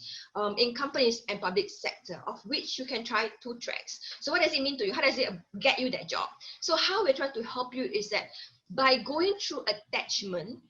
in companies and public sector, of which you can try 2 tracks. So what does it mean to you? How does it get you that job? So how we try to help you is that by going through attachment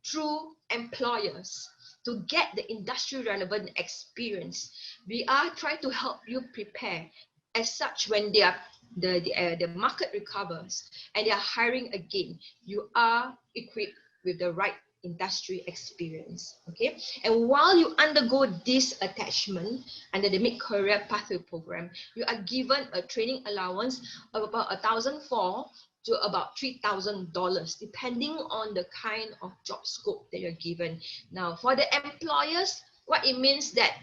through employers to get the industry relevant experience, we are trying to help you prepare. As such, when the market recovers and they are hiring again, you are equipped with the right industry experience, okay? And while you undergo this attachment under the Mid-Career Pathway program, you are given a training allowance of about $1,400 to about $3,000, depending on the kind of job scope that you're given. Now, for the employers, what it means that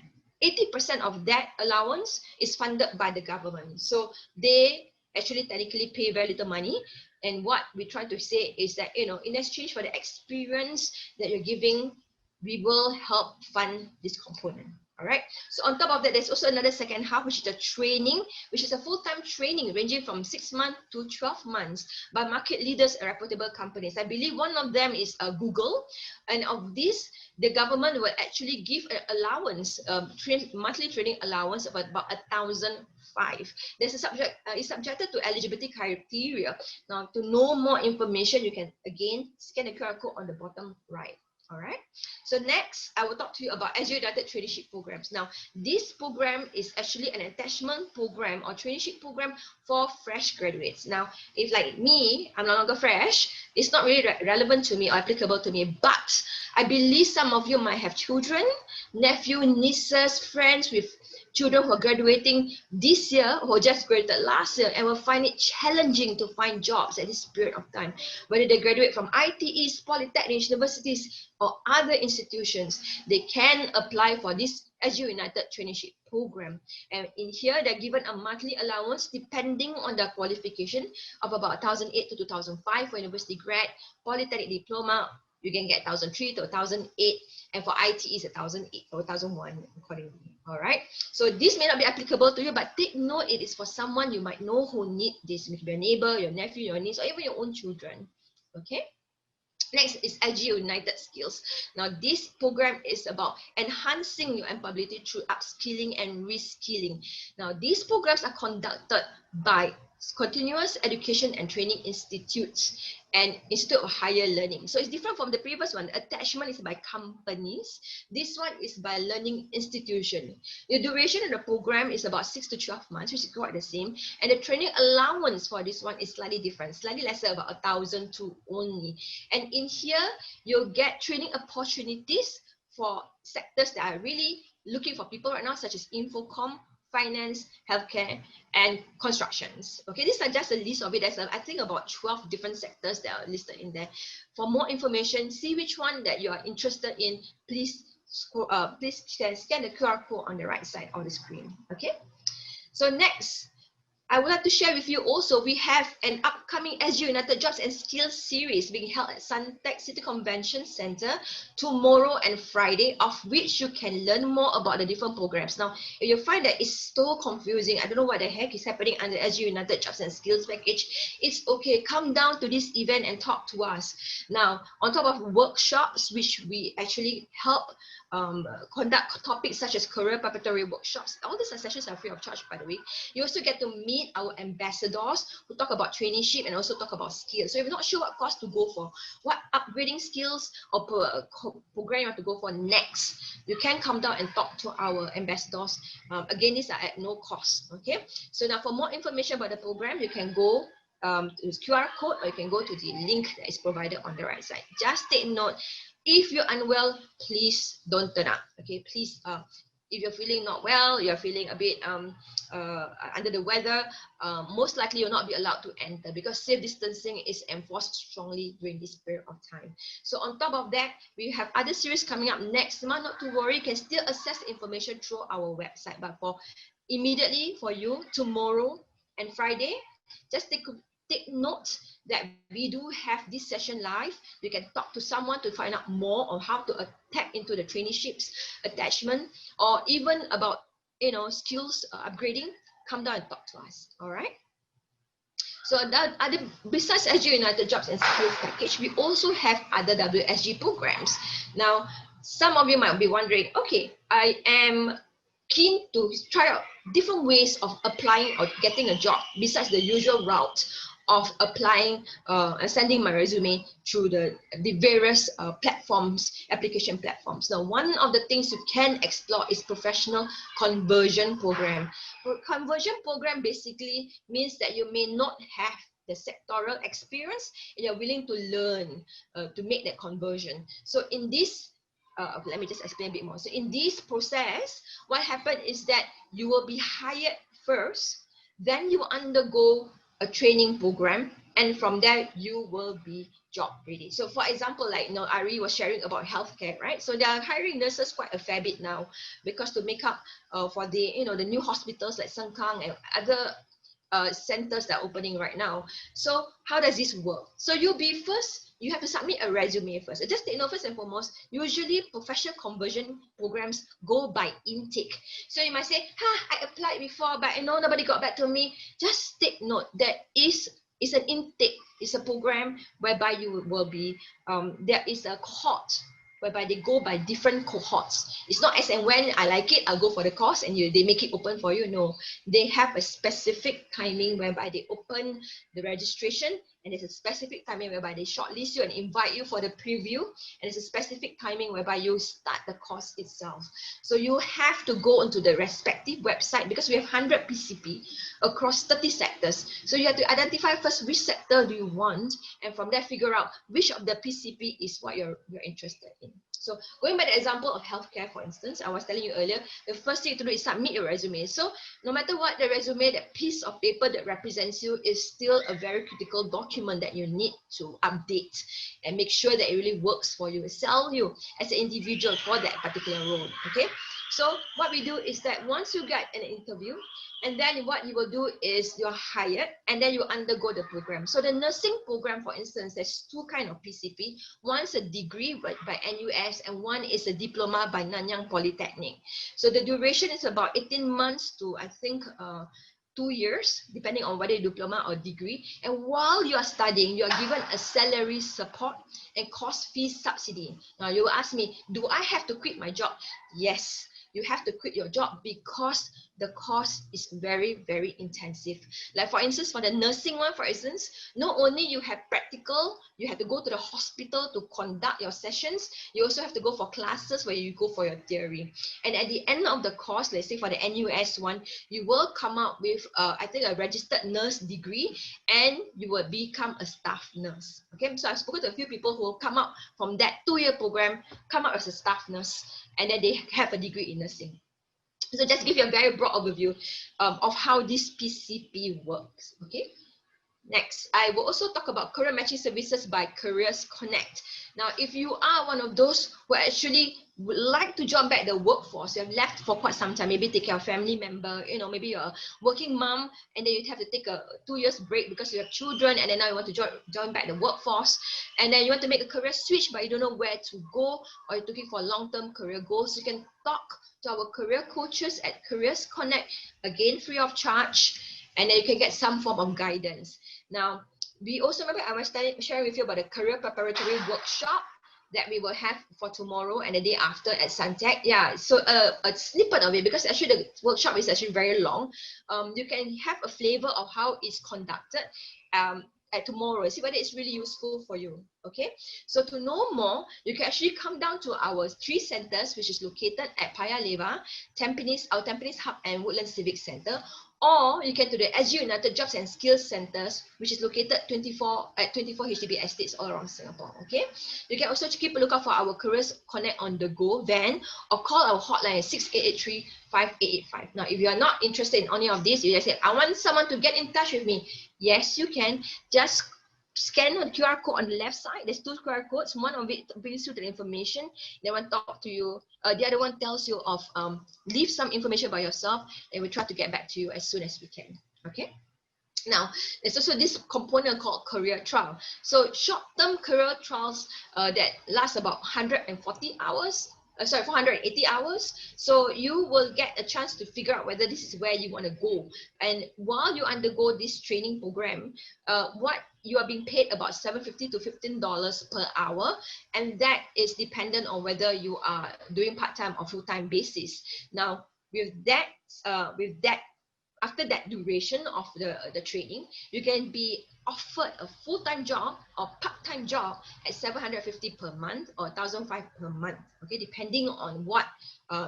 80% of that allowance is funded by the government. So they actually technically pay very little money. And what we try to say is that, in exchange for the experience that you're giving, we will help fund this component. All right. So on top of that, there's also another second half, which is the training, which is a full-time training ranging from 6 months to 12 months by market leaders and reputable companies. I believe one of them is Google. And of this, the government will actually give an allowance, monthly training allowance of about $1,500. There's a is subjected to eligibility criteria. Now, to know more information, you can again scan the QR code on the bottom right. All right. So next, I will talk to you about SGUnited traineeship programs. Now, this program is actually an attachment program or traineeship program for fresh graduates. Now, if like me, I'm no longer fresh, it's not really relevant to me or applicable to me, but I believe some of you might have children, nephew, nieces, friends with children who are graduating this year or just graduated last year and will find it challenging to find jobs at this period of time. Whether they graduate from ITEs, polytechnics, universities, or other institutions, they can apply for this SGUnited traineeship program. And in here, they're given a monthly allowance depending on their qualification of about 1,008 to 2,005 for university grad, polytechnic diploma, you can get 1,003 to 1,008, and for ITEs 1,008 or 1,001 accordingly. All right. So this may not be applicable to you, but take note it is for someone you might know who need this. It could be your neighbor, your nephew, your niece, or even your own children. Okay. Next is SGUnited Skills. Now, this program is about enhancing your employability through upskilling and reskilling. Now, these programs are conducted by continuous education and training institutes and Institute of Higher Learning. So it's different from the previous one. The attachment is by companies. This one is by learning institution. The duration of the program is about 6 to 12 months, which is quite the same. And the training allowance for this one is slightly different, slightly lesser, about 1,002 only. And in here, you'll get training opportunities for sectors that are really looking for people right now, such as Infocom, finance, healthcare, and constructions. Okay, these are just a list of it. There's, I think, about 12 different sectors that are listed in there. For more information, see which one that you are interested in. Please scan the QR code on the right side of the screen. Okay, so next, I would like to share with you also, we have an upcoming SGUnited Jobs and Skills series being held at Suntec City Convention Center tomorrow and Friday, of which you can learn more about the different programs. Now, if you find that it's so confusing, I don't know what the heck is happening under SGUnited Jobs and Skills package, it's okay. Come down to this event and talk to us. Now, on top of workshops, which we actually help conduct topics such as career preparatory workshops. All these sessions are free of charge, by the way. You also get to meet our ambassadors who talk about traineeship and also talk about skills. So if you're not sure what course to go for, what upgrading skills or program you want to go for next, you can come down and talk to our ambassadors. Again, these are at no cost. Okay. So now for more information about the program, you can go to this QR code, or you can go to the link that is provided on the right side. Just take note, if you're unwell, please don't turn up. Okay, please, if you're feeling not well, you're feeling a bit under the weather, most likely you'll not be allowed to enter because safe distancing is enforced strongly during this period of time. So on top of that, we have other series coming up next month. Not to worry, you can still access the information through our website. But for immediately for you, tomorrow and Friday, just take note that we do have this session live. You can talk to someone to find out more on how to tap into the traineeships attachment, or even about skills upgrading. Come down and talk to us. All right. So besides SGUnited Jobs and Skills package, we also have other WSG programs. Now, some of you might be wondering, okay, I am keen to try out different ways of applying or getting a job besides the usual route of applying and sending my resume through the various application platforms. Now, one of the things you can explore is professional conversion program. Conversion program basically means that you may not have the sectoral experience and you're willing to learn to make that conversion. So in this let me just explain a bit more. So in this process, what happened is that you will be hired first, then you undergo a training program, and from there you will be job ready. So for example, like Ari was sharing about healthcare, right? So they are hiring nurses quite a fair bit now, because to make up for the the new hospitals like Sengkang and other centers that are opening right now. So how does this work? So you have to submit a resume first. Just take note, first and foremost, usually professional conversion programs go by intake. So you might say, I applied before, but nobody got back to me. Just take note that it's an intake. It's a program whereby you will be, there is a cohort whereby they go by different cohorts. It's not as and when I like it, I'll go for the course and they make it open for you. No, they have a specific timing whereby they open the registration and there's a specific timing whereby they shortlist you and invite you for the preview, and there's a specific timing whereby you start the course itself. So you have to go onto the respective website, because we have 100 PCP across 30 sectors. So you have to identify first which sector do you want, and from there figure out which of the PCP is what you're interested in. So going by the example of healthcare, for instance, I was telling you earlier, the first thing to do is submit your resume. So no matter what the resume, that piece of paper that represents you is still a very critical document that you need to update and make sure that it really works for you, sell you as an individual for that particular role. Okay. So what we do is that once you get an interview, and then what you will do is you're hired, and then you undergo the program. So the nursing program, for instance, there's two kinds of PCP. One's a degree by NUS, and one is a diploma by Nanyang Polytechnic. So the duration is about 18 months to, I think, 2 years, depending on whether you diploma or degree. And while you are studying, you are given a salary support and cost fee subsidy. Now you will ask me, do I have to quit my job? Yes, you have to quit your job because the course is very, very intensive. Like for instance, for the nursing one, for instance, not only you have practical, you have to go to the hospital to conduct your sessions, you also have to go for classes where you go for your theory. And at the end of the course, let's say for the NUS one, you will come out with, I think, a registered nurse degree, and you will become a staff nurse. Okay, so I've spoken to a few people who will come out from that 2-year program, come out as a staff nurse, and then they have a degree in nursing. So just give you a very broad overview of how this PCP works. Okay. Next, I will also talk about career matching services by Careers Connect. Now, if you are one of those who actually would like to join back the workforce, you have left for quite some time, maybe take care of a family member, you know, maybe you're a working mom, and then you have to take a 2 years break because you have children, and then now you want to join back the workforce, and then you want to make a career switch, but you don't know where to go, or you're looking for long-term career goals, you can talk to our career coaches at Careers Connect, again, free of charge, and then you can get some form of guidance. Now, we also, remember I was sharing with you about the career preparatory workshop that we will have for tomorrow and the day after at Suntec. Yeah, so a snippet of it, because actually the workshop is actually very long. You can have a flavor of how it's conducted at tomorrow, see whether it's really useful for you. Okay, so to know more, you can actually come down to our 3 centers, which is located at Paya Lebar, Tampines, our Tampines Hub, and Woodlands Civic Center, or you can to the SGUnited Jobs and Skills Centers, which is located at 24 HDB estates all around Singapore. Okay, you can also keep a lookout for our Careers Connect on the go van, or call our hotline at 6883-5885. Now, if you are not interested in any of this, you just say, I want someone to get in touch with me. Yes, you can. Just scan the QR code on the left side. There's 2 QR codes. One of it brings you the information. The one talk to you. The other one tells you of leave some information about yourself, and we'll try to get back to you as soon as we can. Okay. Now, there's also this component called career trial. So short-term career trials that last about 140 hours. 480 hours. So you will get a chance to figure out whether this is where you want to go. And while you undergo this training program, what you are being paid about $7.50 to $15 per hour, and that is dependent on whether you are doing part-time or full-time basis. Now, with that, after that duration of the training, you can be offered a full-time job or part-time job at $750 per month or $1,500 per month, okay, depending on what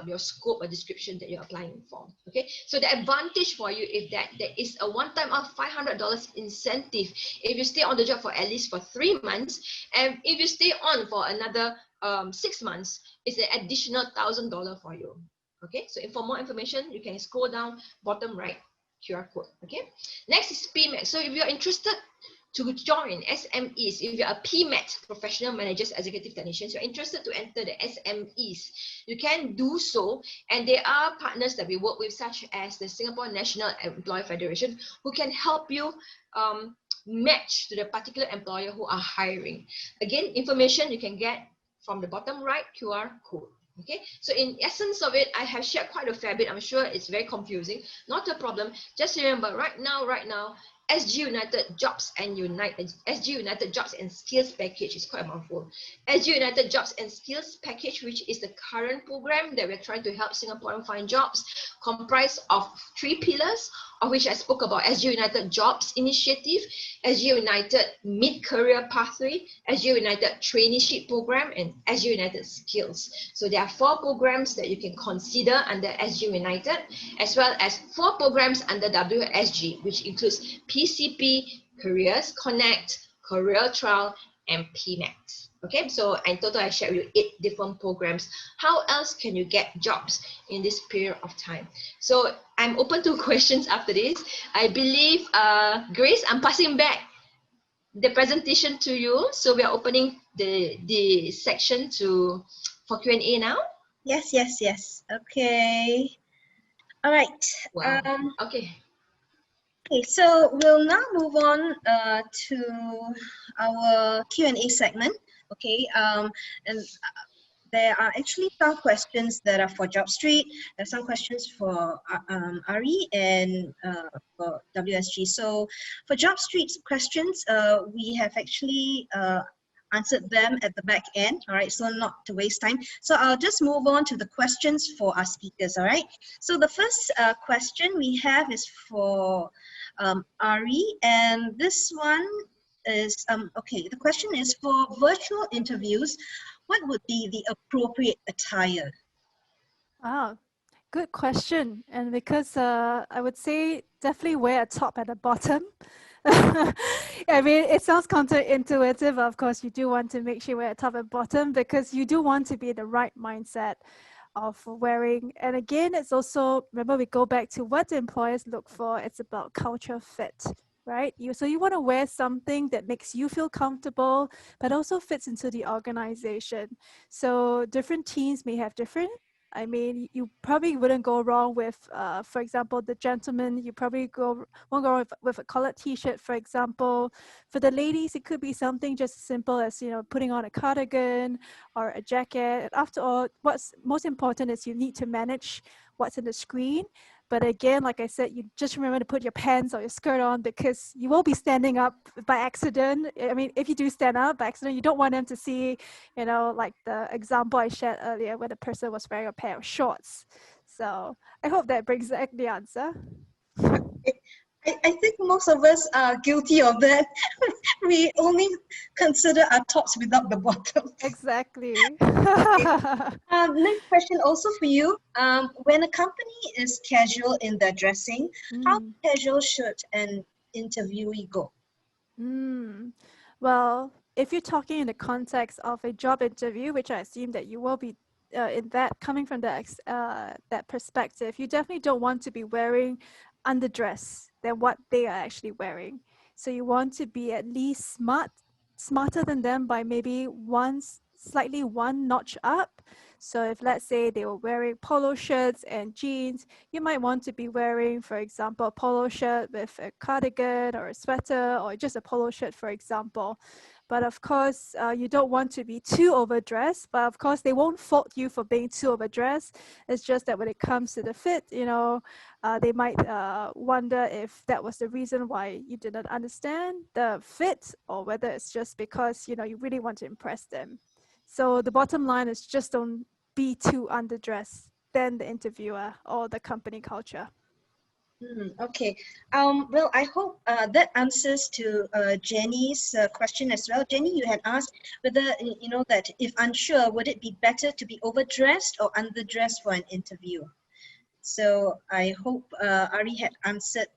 your scope or description that you're applying for. Okay, so the advantage for you is that there is a one-time of $500 incentive if you stay on the job for at least for 3 months, and if you stay on for another 6 months, it's an additional $1,000 for you. Okay, so for more information, you can scroll down bottom right QR code. Okay, next is PMAT. So if you're interested to join SMEs, if you're a PMAT, Professional Managers Executive Technicians, you're interested to enter the SMEs, you can do so. And there are partners that we work with, such as the Singapore National Employer Federation, who can help you match to the particular employer who are hiring. Again, information you can get from the bottom right QR code. Okay, so in essence of it, I have shared quite a fair bit. I'm sure it's very confusing. Not a problem. Just remember, right now, SGUnited Jobs and SGUnited Jobs and Skills Package. Is quite a mouthful. SGUnited Jobs and Skills Package, which is the current program that we're trying to help Singaporeans find jobs, comprised of 3 pillars, of which I spoke about: SGUnited Jobs Initiative, SGUnited Mid-Career Pathway, SGUnited Traineeship Program, and SGUnited Skills. So there are 4 programs that you can consider under SGUnited, as well as 4 programs under WSG, which includes PCP, Careers Connect, Career Trial, and PMAX. Okay, so in total, I shared with you 8 different programs. How else can you get jobs in this period of time? So I'm open to questions after this. I believe, Grace, I'm passing back the presentation to you. So we are opening the section for Q&A now. Yes. Okay. All right. Wow. Okay. Okay, so we'll now move on to our Q&A segment. Okay, and there are actually some questions that are for JobStreet. There are some questions for Ari and for WSG. So for JobStreet's questions, we have actually answered them at the back end. All right, so not to waste time. So I'll just move on to the questions for our speakers. All right. So the first question we have is for Ari, and this one is okay. The question is, for virtual interviews, what would be the appropriate attire? Wow, good question. And because I would say definitely wear a top at the bottom. I mean, it sounds counterintuitive. Of course, you do want to make sure you wear a top and bottom because you do want to be in the right mindset of wearing. And again, it's also, remember, we go back to what the employers look for. It's about culture fit, right? So you want to wear something that makes you feel comfortable, but also fits into the organization. So different teams may have different. I mean, you probably wouldn't go wrong with, for example, the gentleman, you probably won't go wrong with a collared t-shirt, for example. For the ladies, it could be something just as simple as, you know, putting on a cardigan or a jacket. After all, what's most important is you need to manage what's in the screen. But again, like I said, you just remember to put your pants or your skirt on because you will be standing up by accident. I mean, if you do stand up by accident, you don't want them to see, you know, like the example I shared earlier where the person was wearing a pair of shorts. So I hope that brings the answer. I think most of us are guilty of that. We only consider our tops without the bottoms. Exactly. Next question also for you. When a company is casual in their dressing, how casual should an interviewee go? Well, if you're talking in the context of a job interview, which I assume that you will be in that, coming from that perspective, you definitely don't want to be wearing underdress than what they are actually wearing. So you want to be at least smarter than them by maybe slightly one notch up. So if, let's say, they were wearing polo shirts and jeans, you might want to be wearing, for example, a polo shirt with a cardigan or a sweater, or just a polo shirt, for example. But of course, you don't want to be too overdressed, but of course, they won't fault you for being too overdressed. It's just that when it comes to the fit, you know, they might wonder if that was the reason why you didn't understand the fit, or whether it's just because, you know, you really want to impress them. So the bottom line is just don't be too underdressed than the interviewer or the company culture. Okay. Well, I hope that answers to Jenny's question as well. Jenny, you had asked whether, you know, that if unsure, would it be better to be overdressed or underdressed for an interview? So I hope Ari had answered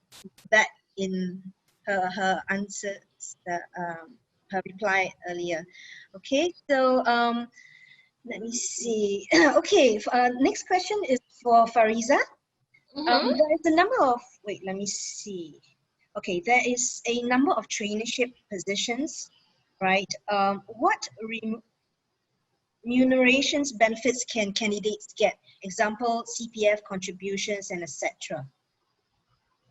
that in her answers, her reply earlier. Okay, so let me see. Okay, next question is for Fariza. There is a number of, let me see. Okay, there is a number of traineeship positions, right? What remunerations, benefits can candidates get? Example, CPF contributions and etc.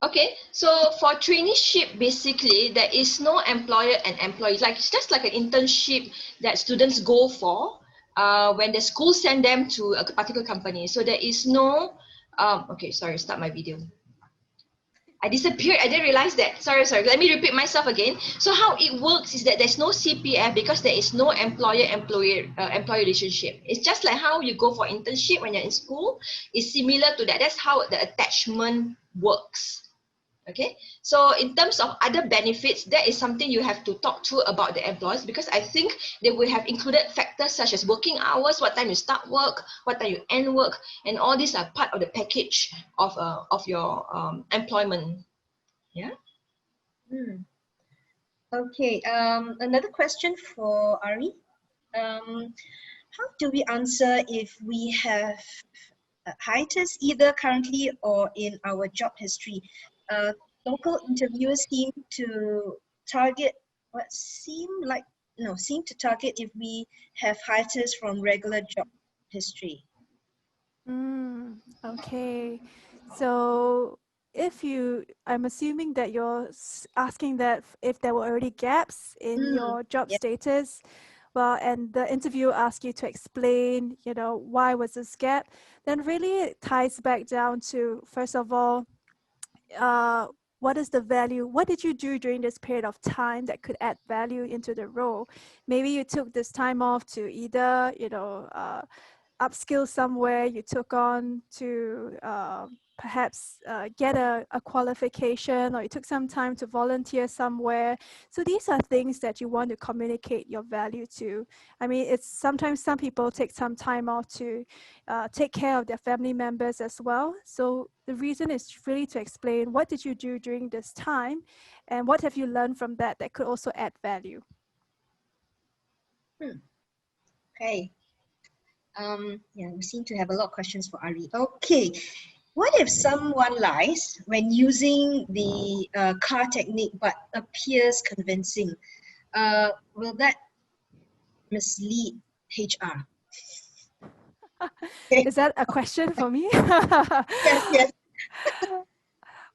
Okay, so for traineeship, basically, there is no employer and employee. Like, it's just like an internship that students go for when the school send them to a particular company. So there is no, okay, sorry, start my video. I disappeared. I didn't realize that. Sorry. Let me repeat myself again. So how it works is that there's no CPF because there is no employee relationship. It's just like how you go for internship when you're in school. It's similar to that. That's how the attachment works. Okay, so in terms of other benefits, that is something you have to talk to about the employers, because I think they will have included factors such as working hours, what time you start work, what time you end work, and all these are part of the package of your employment. Yeah. Okay, another question for Ari. How do we answer if we have hiatus either currently or in our job history? Local interviewers seem to target if we have hiatus from regular job history. Okay, so I'm assuming that you're asking that if there were already gaps in your job status, well, and the interviewer asks you to explain, why was this gap, then really it ties back down to, first of all, what is the value? What did you do during this period of time that could add value into the role? Maybe you took this time off to either, upskill somewhere, you took on to perhaps get a qualification, or you took some time to volunteer somewhere. So these are things that you want to communicate your value to. I mean, it's sometimes some people take some time off to take care of their family members as well. So the reason is really to explain what did you do during this time and what have you learned from that could also add value. Okay. We seem to have a lot of questions for Ari. Okay, what if someone lies when using the car technique but appears convincing? Will that mislead HR? Is that a question for me? Yes.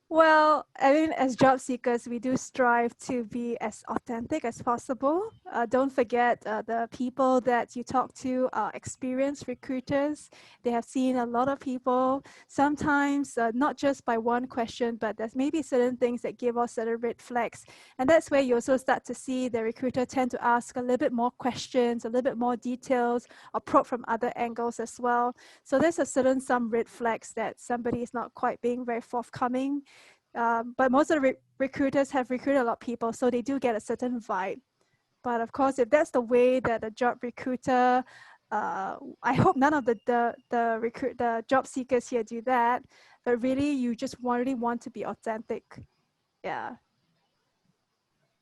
Well, I mean, as job seekers, we do strive to be as authentic as possible. Don't forget the people that you talk to are experienced recruiters. They have seen a lot of people, sometimes not just by one question, but there's maybe certain things that give us certain red flags. And that's where you also start to see the recruiter tend to ask a little bit more questions, a little bit more details, or probe from other angles as well. So there's some red flags that somebody is not quite being very forthcoming. But most of the recruiters have recruited a lot of people, so they do get a certain vibe. But of course, if that's the way that a job recruiter, I hope none of the job seekers here do that. But really, you just really want to be authentic. Yeah.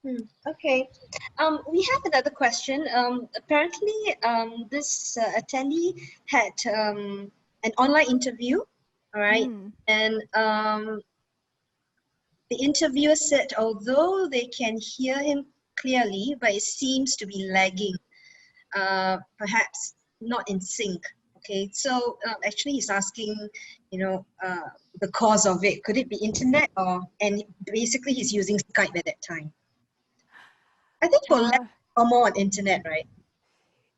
Okay. We have another question. Apparently, this attendee had an online interview. All right, and the interviewer said, although they can hear him clearly, but it seems to be lagging, perhaps not in sync. Okay, so actually he's asking, the cause of it. Could it be internet and basically he's using Skype at that time. I think for lag or more on internet, right?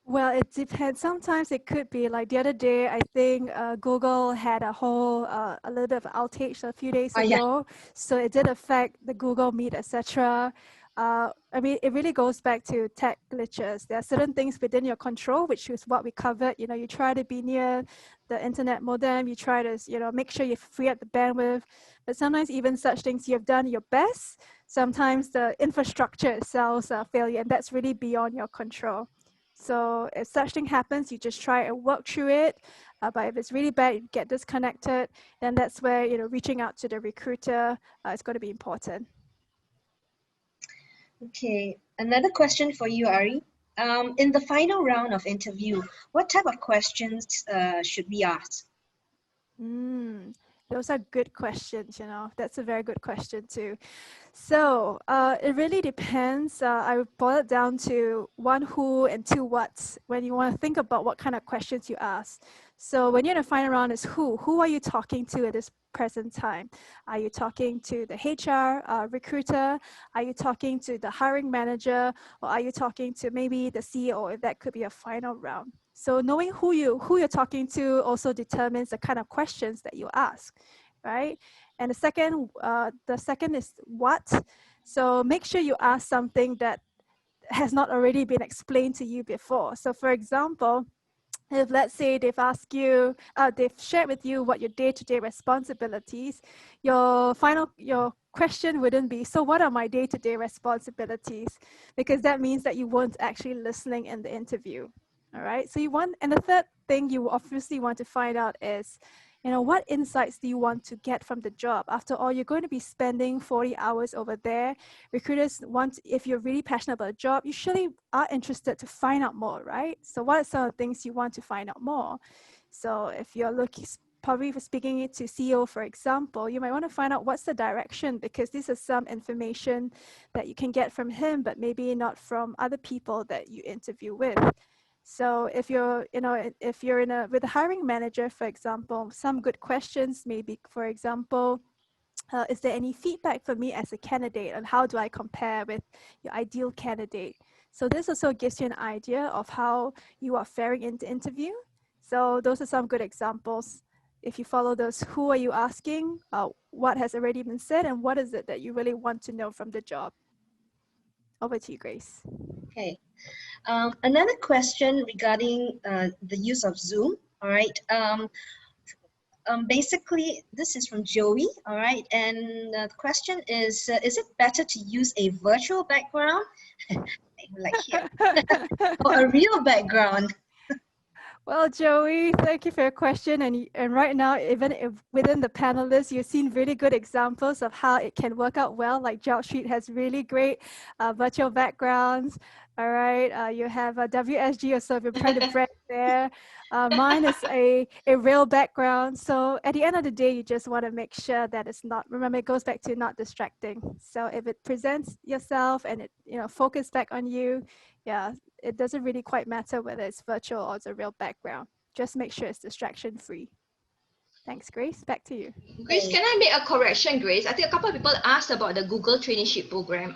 Well, it depends. Sometimes it could be like the other day, I think Google had a little bit of outage a few days ago. Yeah. So it did affect the Google Meet, etc. I mean, it really goes back to tech glitches. There are certain things within your control, which is what we covered. You try to be near the internet modem. You try to, make sure you free up the bandwidth. But sometimes even such things, you've done your best. Sometimes the infrastructure itself fails you, and that's really beyond your control. So if such thing happens, you just try and work through it. But if it's really bad, you get disconnected, then that's where, reaching out to the recruiter is going to be important. Okay, another question for you, Ari. In the final round of interview, what type of questions should we ask? Those are good questions, That's a very good question too. So it really depends. I would boil it down to one who and two whats when you want to think about what kind of questions you ask. So when you're in the final round is who are you talking to at this present time? Are you talking to the HR recruiter? Are you talking to the hiring manager? Or are you talking to maybe the CEO? That could be a final round. So knowing who you're talking to also determines the kind of questions that you ask, right? And the second is what. So make sure you ask something that has not already been explained to you before. So for example, if let's say they've asked you, they've shared with you what your day-to-day responsibilities, your question wouldn't be, so what are my day-to-day responsibilities? Because that means that you weren't actually listening in the interview. All right. So and the third thing you obviously want to find out is, what insights do you want to get from the job? After all, you're going to be spending 40 hours over there. Recruiters want, if you're really passionate about a job, you surely are interested to find out more, right? So what are some of the things you want to find out more? So if you're probably for speaking it to CEO, for example, you might want to find out what's the direction, because this is some information that you can get from him, but maybe not from other people that you interview with. So if you're, with a hiring manager, for example, some good questions maybe, for example, is there any feedback for me as a candidate, and how do I compare with your ideal candidate? So this also gives you an idea of how you are faring in the interview. So those are some good examples. If you follow those, who are you asking? What has already been said, and what is it that you really want to know from the job? Over to you, Grace. Okay. Another question regarding the use of Zoom. All right. Basically, this is from Joey. All right. And the question is it better to use a virtual background, like here, or a real background? Well, Joey, thank you for your question. And right now, even if within the panelists, you've seen really good examples of how it can work out well. Like JobStreet has really great virtual backgrounds. All right, you have a WSG also, if you're trying to brand there. Mine is a real background. So at the end of the day, you just want to make sure that it's not, remember, it goes back to not distracting. So if it presents yourself and it, focus back on you, yeah, it doesn't really quite matter whether it's virtual or it's a real background. Just make sure it's distraction free. Thanks, Grace. Back to you. Grace, can I make a correction, Grace? I think a couple of people asked about the Google traineeship program.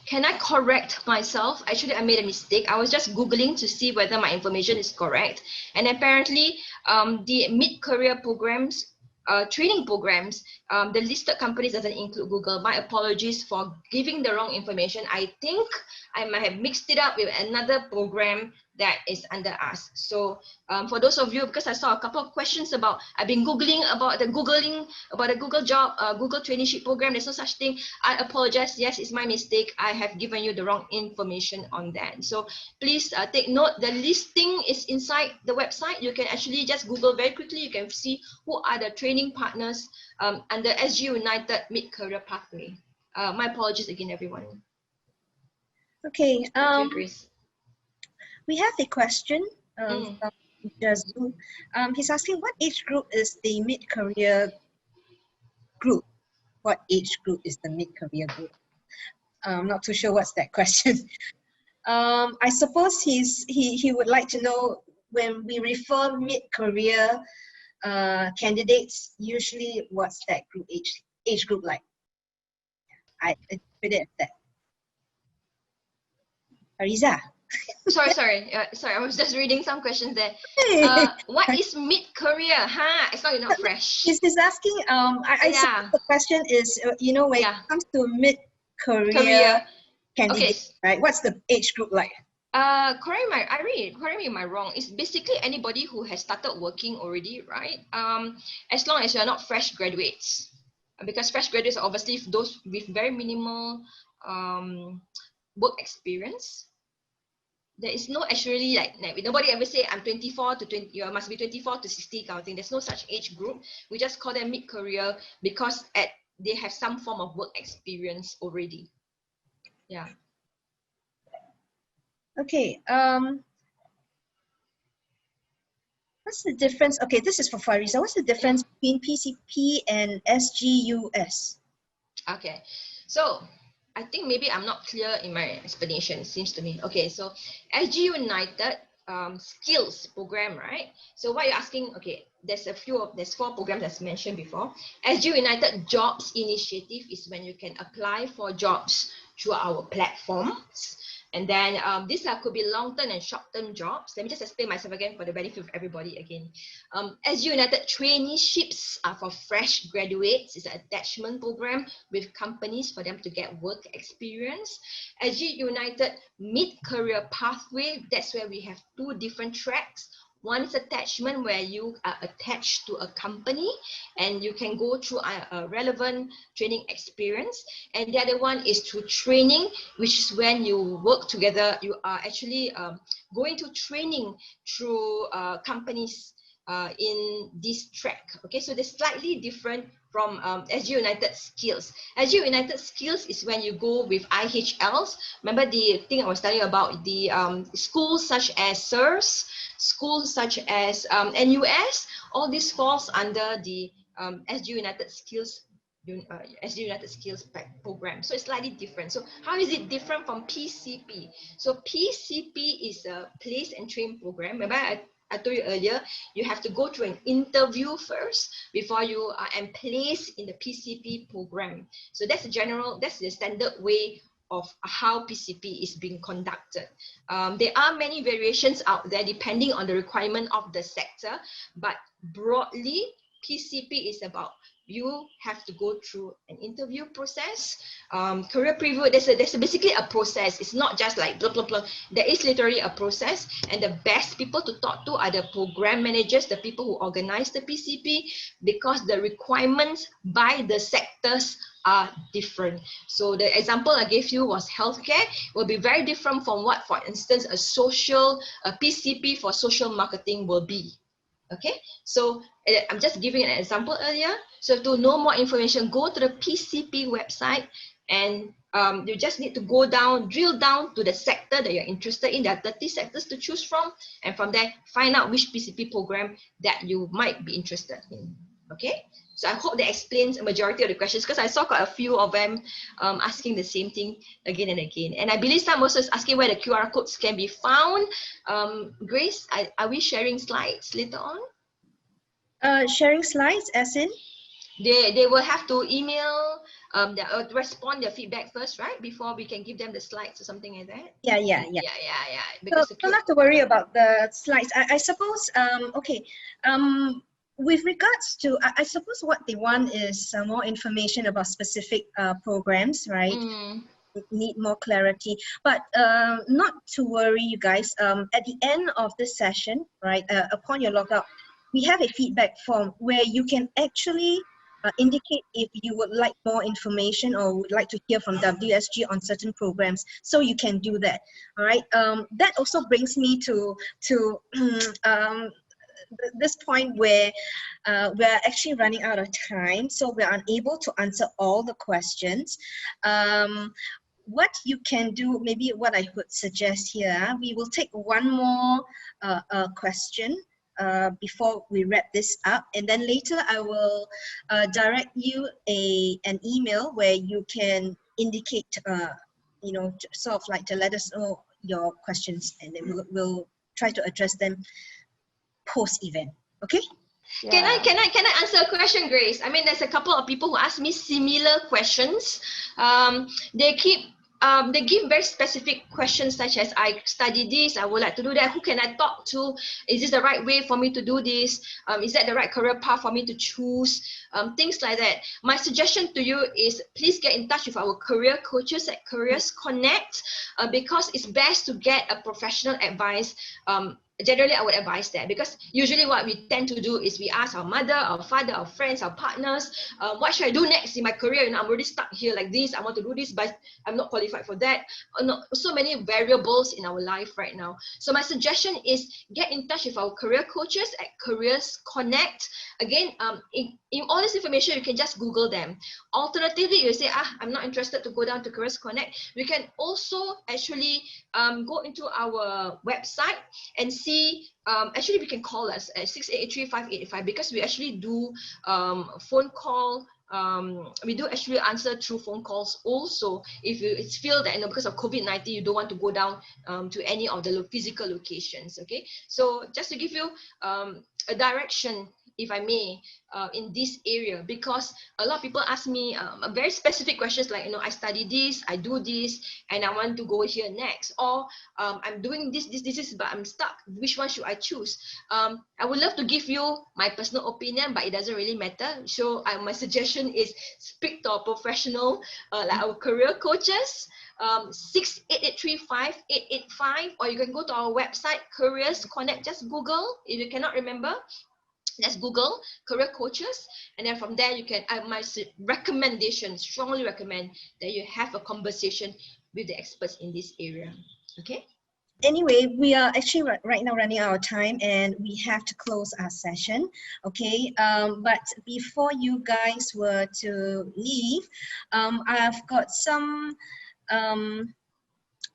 Can I correct myself? Actually, I made a mistake. I was just Googling to see whether my information is correct. And apparently, the mid-career programs, training programs, the listed companies doesn't include Google. My apologies for giving the wrong information. I think I might have mixed it up with another program that is under us. So for those of you, because I saw a couple of questions about, I've been Googling about the Google job, Google traineeship program. There's no such thing. I apologize. Yes, it's my mistake. I have given you the wrong information on that. So please take note, the listing is inside the website. You can actually just Google very quickly. You can see who are the training partners under SGUnited Mid-Career Pathway. My apologies again, everyone. Okay. Thank you, Grace. We have a question from Jazu. He's asking, what age group is the mid-career group? What age group is the mid-career group? I'm not too sure what's that question. I suppose he would like to know, when we refer mid-career candidates, usually what's that group age group like? I put it at that. Ariza. Sorry. I was just reading some questions there. What is mid-career? It's not enough fresh. He's asking. I suppose the question is, when it comes to mid-career candidates, right? What's the age group like? Correct me if I'm wrong. It's basically anybody who has started working already, right? As long as you're not fresh graduates, because fresh graduates are obviously those with very minimal work experience. There is no actually like nobody ever say I'm 24 to 20. You must be 24 to 60 kind of thing. There's no such age group. We just call them mid-career because they have some form of work experience already. Yeah. Okay. What's the difference? Okay, this is for Fariza. What's the difference between PCP and SGUS? Okay, so I think maybe I'm not clear in my explanation, it seems to me. Okay, so SGUnited skills program, right? So what you're asking, okay, there's 4 programs as mentioned before. SGUnited Jobs Initiative is when you can apply for jobs through our platforms. And then these could be long-term and short-term jobs. Let me just explain myself again for the benefit of everybody again. SGUnited Traineeships are for fresh graduates. It's an attachment program with companies for them to get work experience. SGUnited Mid-Career Pathway, that's where we have two different tracks. One is attachment, where you are attached to a company and you can go through a relevant training experience. And the other one is through training, which is when you work together. You are actually going to training through companies in this track. Okay, so they're slightly different from SGUnited Skills. SGUnited Skills is when you go with IHLs. Remember the thing I was telling you about, the schools such as SIRS, schools such as NUS, all this falls under the SGUnited Skills SGUnited Skills program. So it's slightly different. So how is it different from PCP? So PCP is a place and train program. Remember I told you earlier, you have to go through an interview first before you are placed in the PCP program. So that's the standard way of how PCP is being conducted. There are many variations out there depending on the requirement of the sector, but broadly, PCP is about you have to go through an interview process. Career preview, there's basically a process. It's not just like blah, blah, blah. There is literally a process, and the best people to talk to are the program managers, the people who organize the PCP, because the requirements by the sectors are different. So the example I gave you was healthcare, will be very different from what, for instance, a PCP for social marketing will be. Okay, so I'm just giving an example earlier. So to know more information, go to the PCP website, and you just need to go down, drill down to the sector that you're interested in. There are 30 sectors to choose from, and from there, find out which PCP program that you might be interested in. Okay, so I hope that explains a majority of the questions, because I saw quite a few of them asking the same thing again and again. And I believe some also is asking where the QR codes can be found. Grace, are we sharing slides later on? Sharing slides, as in? They will have to email, respond their feedback first, right? Before we can give them the slides or something like that. Yeah. Because so don't have to worry about the slides. I suppose, okay. With regards to, I suppose what they want is more information about specific programs, right? Need more clarity, but not to worry, you guys. At the end of this session, right, upon your logout, we have a feedback form where you can actually indicate if you would like more information or would like to hear from WSG on certain programs, so you can do that. All right. That also brings me to this point where we're actually running out of time, so we're unable to answer all the questions. What you can do, maybe what I would suggest here, we will take one more question before we wrap this up, and then later I will direct you an email where you can indicate, you know, sort of like to let us know your questions, and then we'll try to address them post-event. Okay? Yeah. Can I answer a question, Grace? I mean, there's a couple of people who ask me similar questions. They give very specific questions such as, I study this, I would like to do that, who can I talk to? Is this the right way for me to do this? Is that the right career path for me to choose? Things like that. My suggestion to you is please get in touch with our career coaches at Careers Connect, because it's best to get a professional advice. Generally, I would advise that, because usually what we tend to do is we ask our mother, our father, our friends, our partners, what should I do next in my career? You know, I'm already stuck here like this. I want to do this, but I'm not qualified for that. So many variables in our life right now. So my suggestion is get in touch with our career coaches at Careers Connect. Again, in all this information, you can just Google them. Alternatively, you say, I'm not interested to go down to Careers Connect. We can also actually go into our website and see. Actually, we can call us at 683-5885, because we actually do phone call. We do actually answer through phone calls also. If you feel that, you know, because of COVID-19, you don't want to go down to any of the physical locations. Okay, so just to give you a direction, if I may, in this area, because a lot of people ask me very specific questions like, I study this, I do this, and I want to go here next, or I'm doing this, but I'm stuck. Which one should I choose? I would love to give you my personal opinion, but it doesn't really matter. So my suggestion is speak to a professional, like our career coaches. 68835 or you can go to our website Careers Connect. Just Google. If you cannot remember, just Google career coaches, and then from there you can, my recommendation, strongly recommend that you have a conversation with the experts in this area. Okay. Anyway, we are actually right now running out of time and we have to close our session. Okay, but before you guys were to leave, I've got some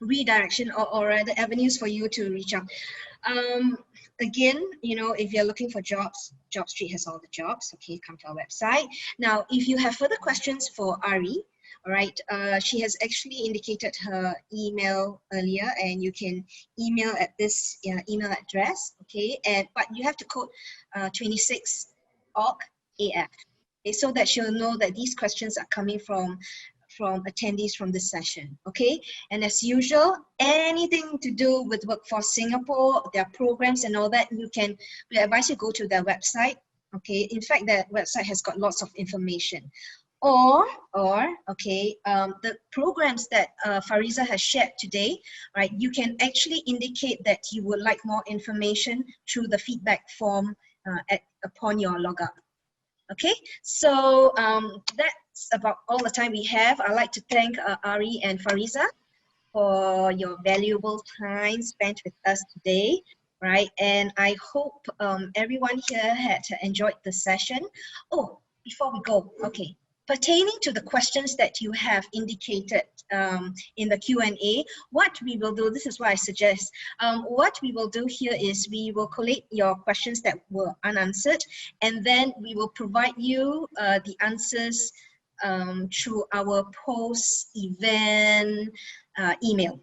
redirection or rather avenues for you to reach out. Again, if you're looking for jobs, JobStreet has all the jobs. Okay, come to our website. Now, if you have further questions for Ari, all right, she has actually indicated her email earlier, and you can email at this email address. Okay, but you have to code 26OG AF, okay, so that she'll know that these questions are coming from attendees from this session. Okay, and as usual, anything to do with Workforce Singapore, their programs and all that, we advise you go to their website. Okay, in fact, their website has got lots of information. Or the programs that Fariza has shared today, right? You can actually indicate that you would like more information through the feedback form upon your logout. Okay, so that's about all the time we have. I'd like to thank Ari and Fariza for your valuable time spent with us today, right? And I hope everyone here had enjoyed the session. Oh, before we go, okay. Pertaining to the questions that you have indicated in the Q&A, what we will do, this is what I suggest, what we will do here is we will collate your questions that were unanswered, and then we will provide you the answers through our post-event email.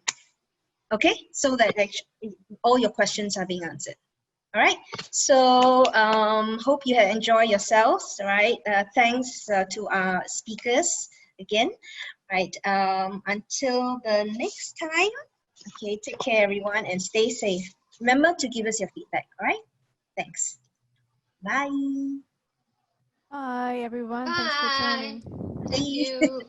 Okay, so that actually all your questions are being answered. All right, so hope you have enjoyed yourselves, right? Thanks to our speakers again, right? Until the next time, okay, take care everyone and stay safe. Remember to give us your feedback, all right? Thanks. Bye. Bye, everyone. Bye. Thanks for joining. Thank you.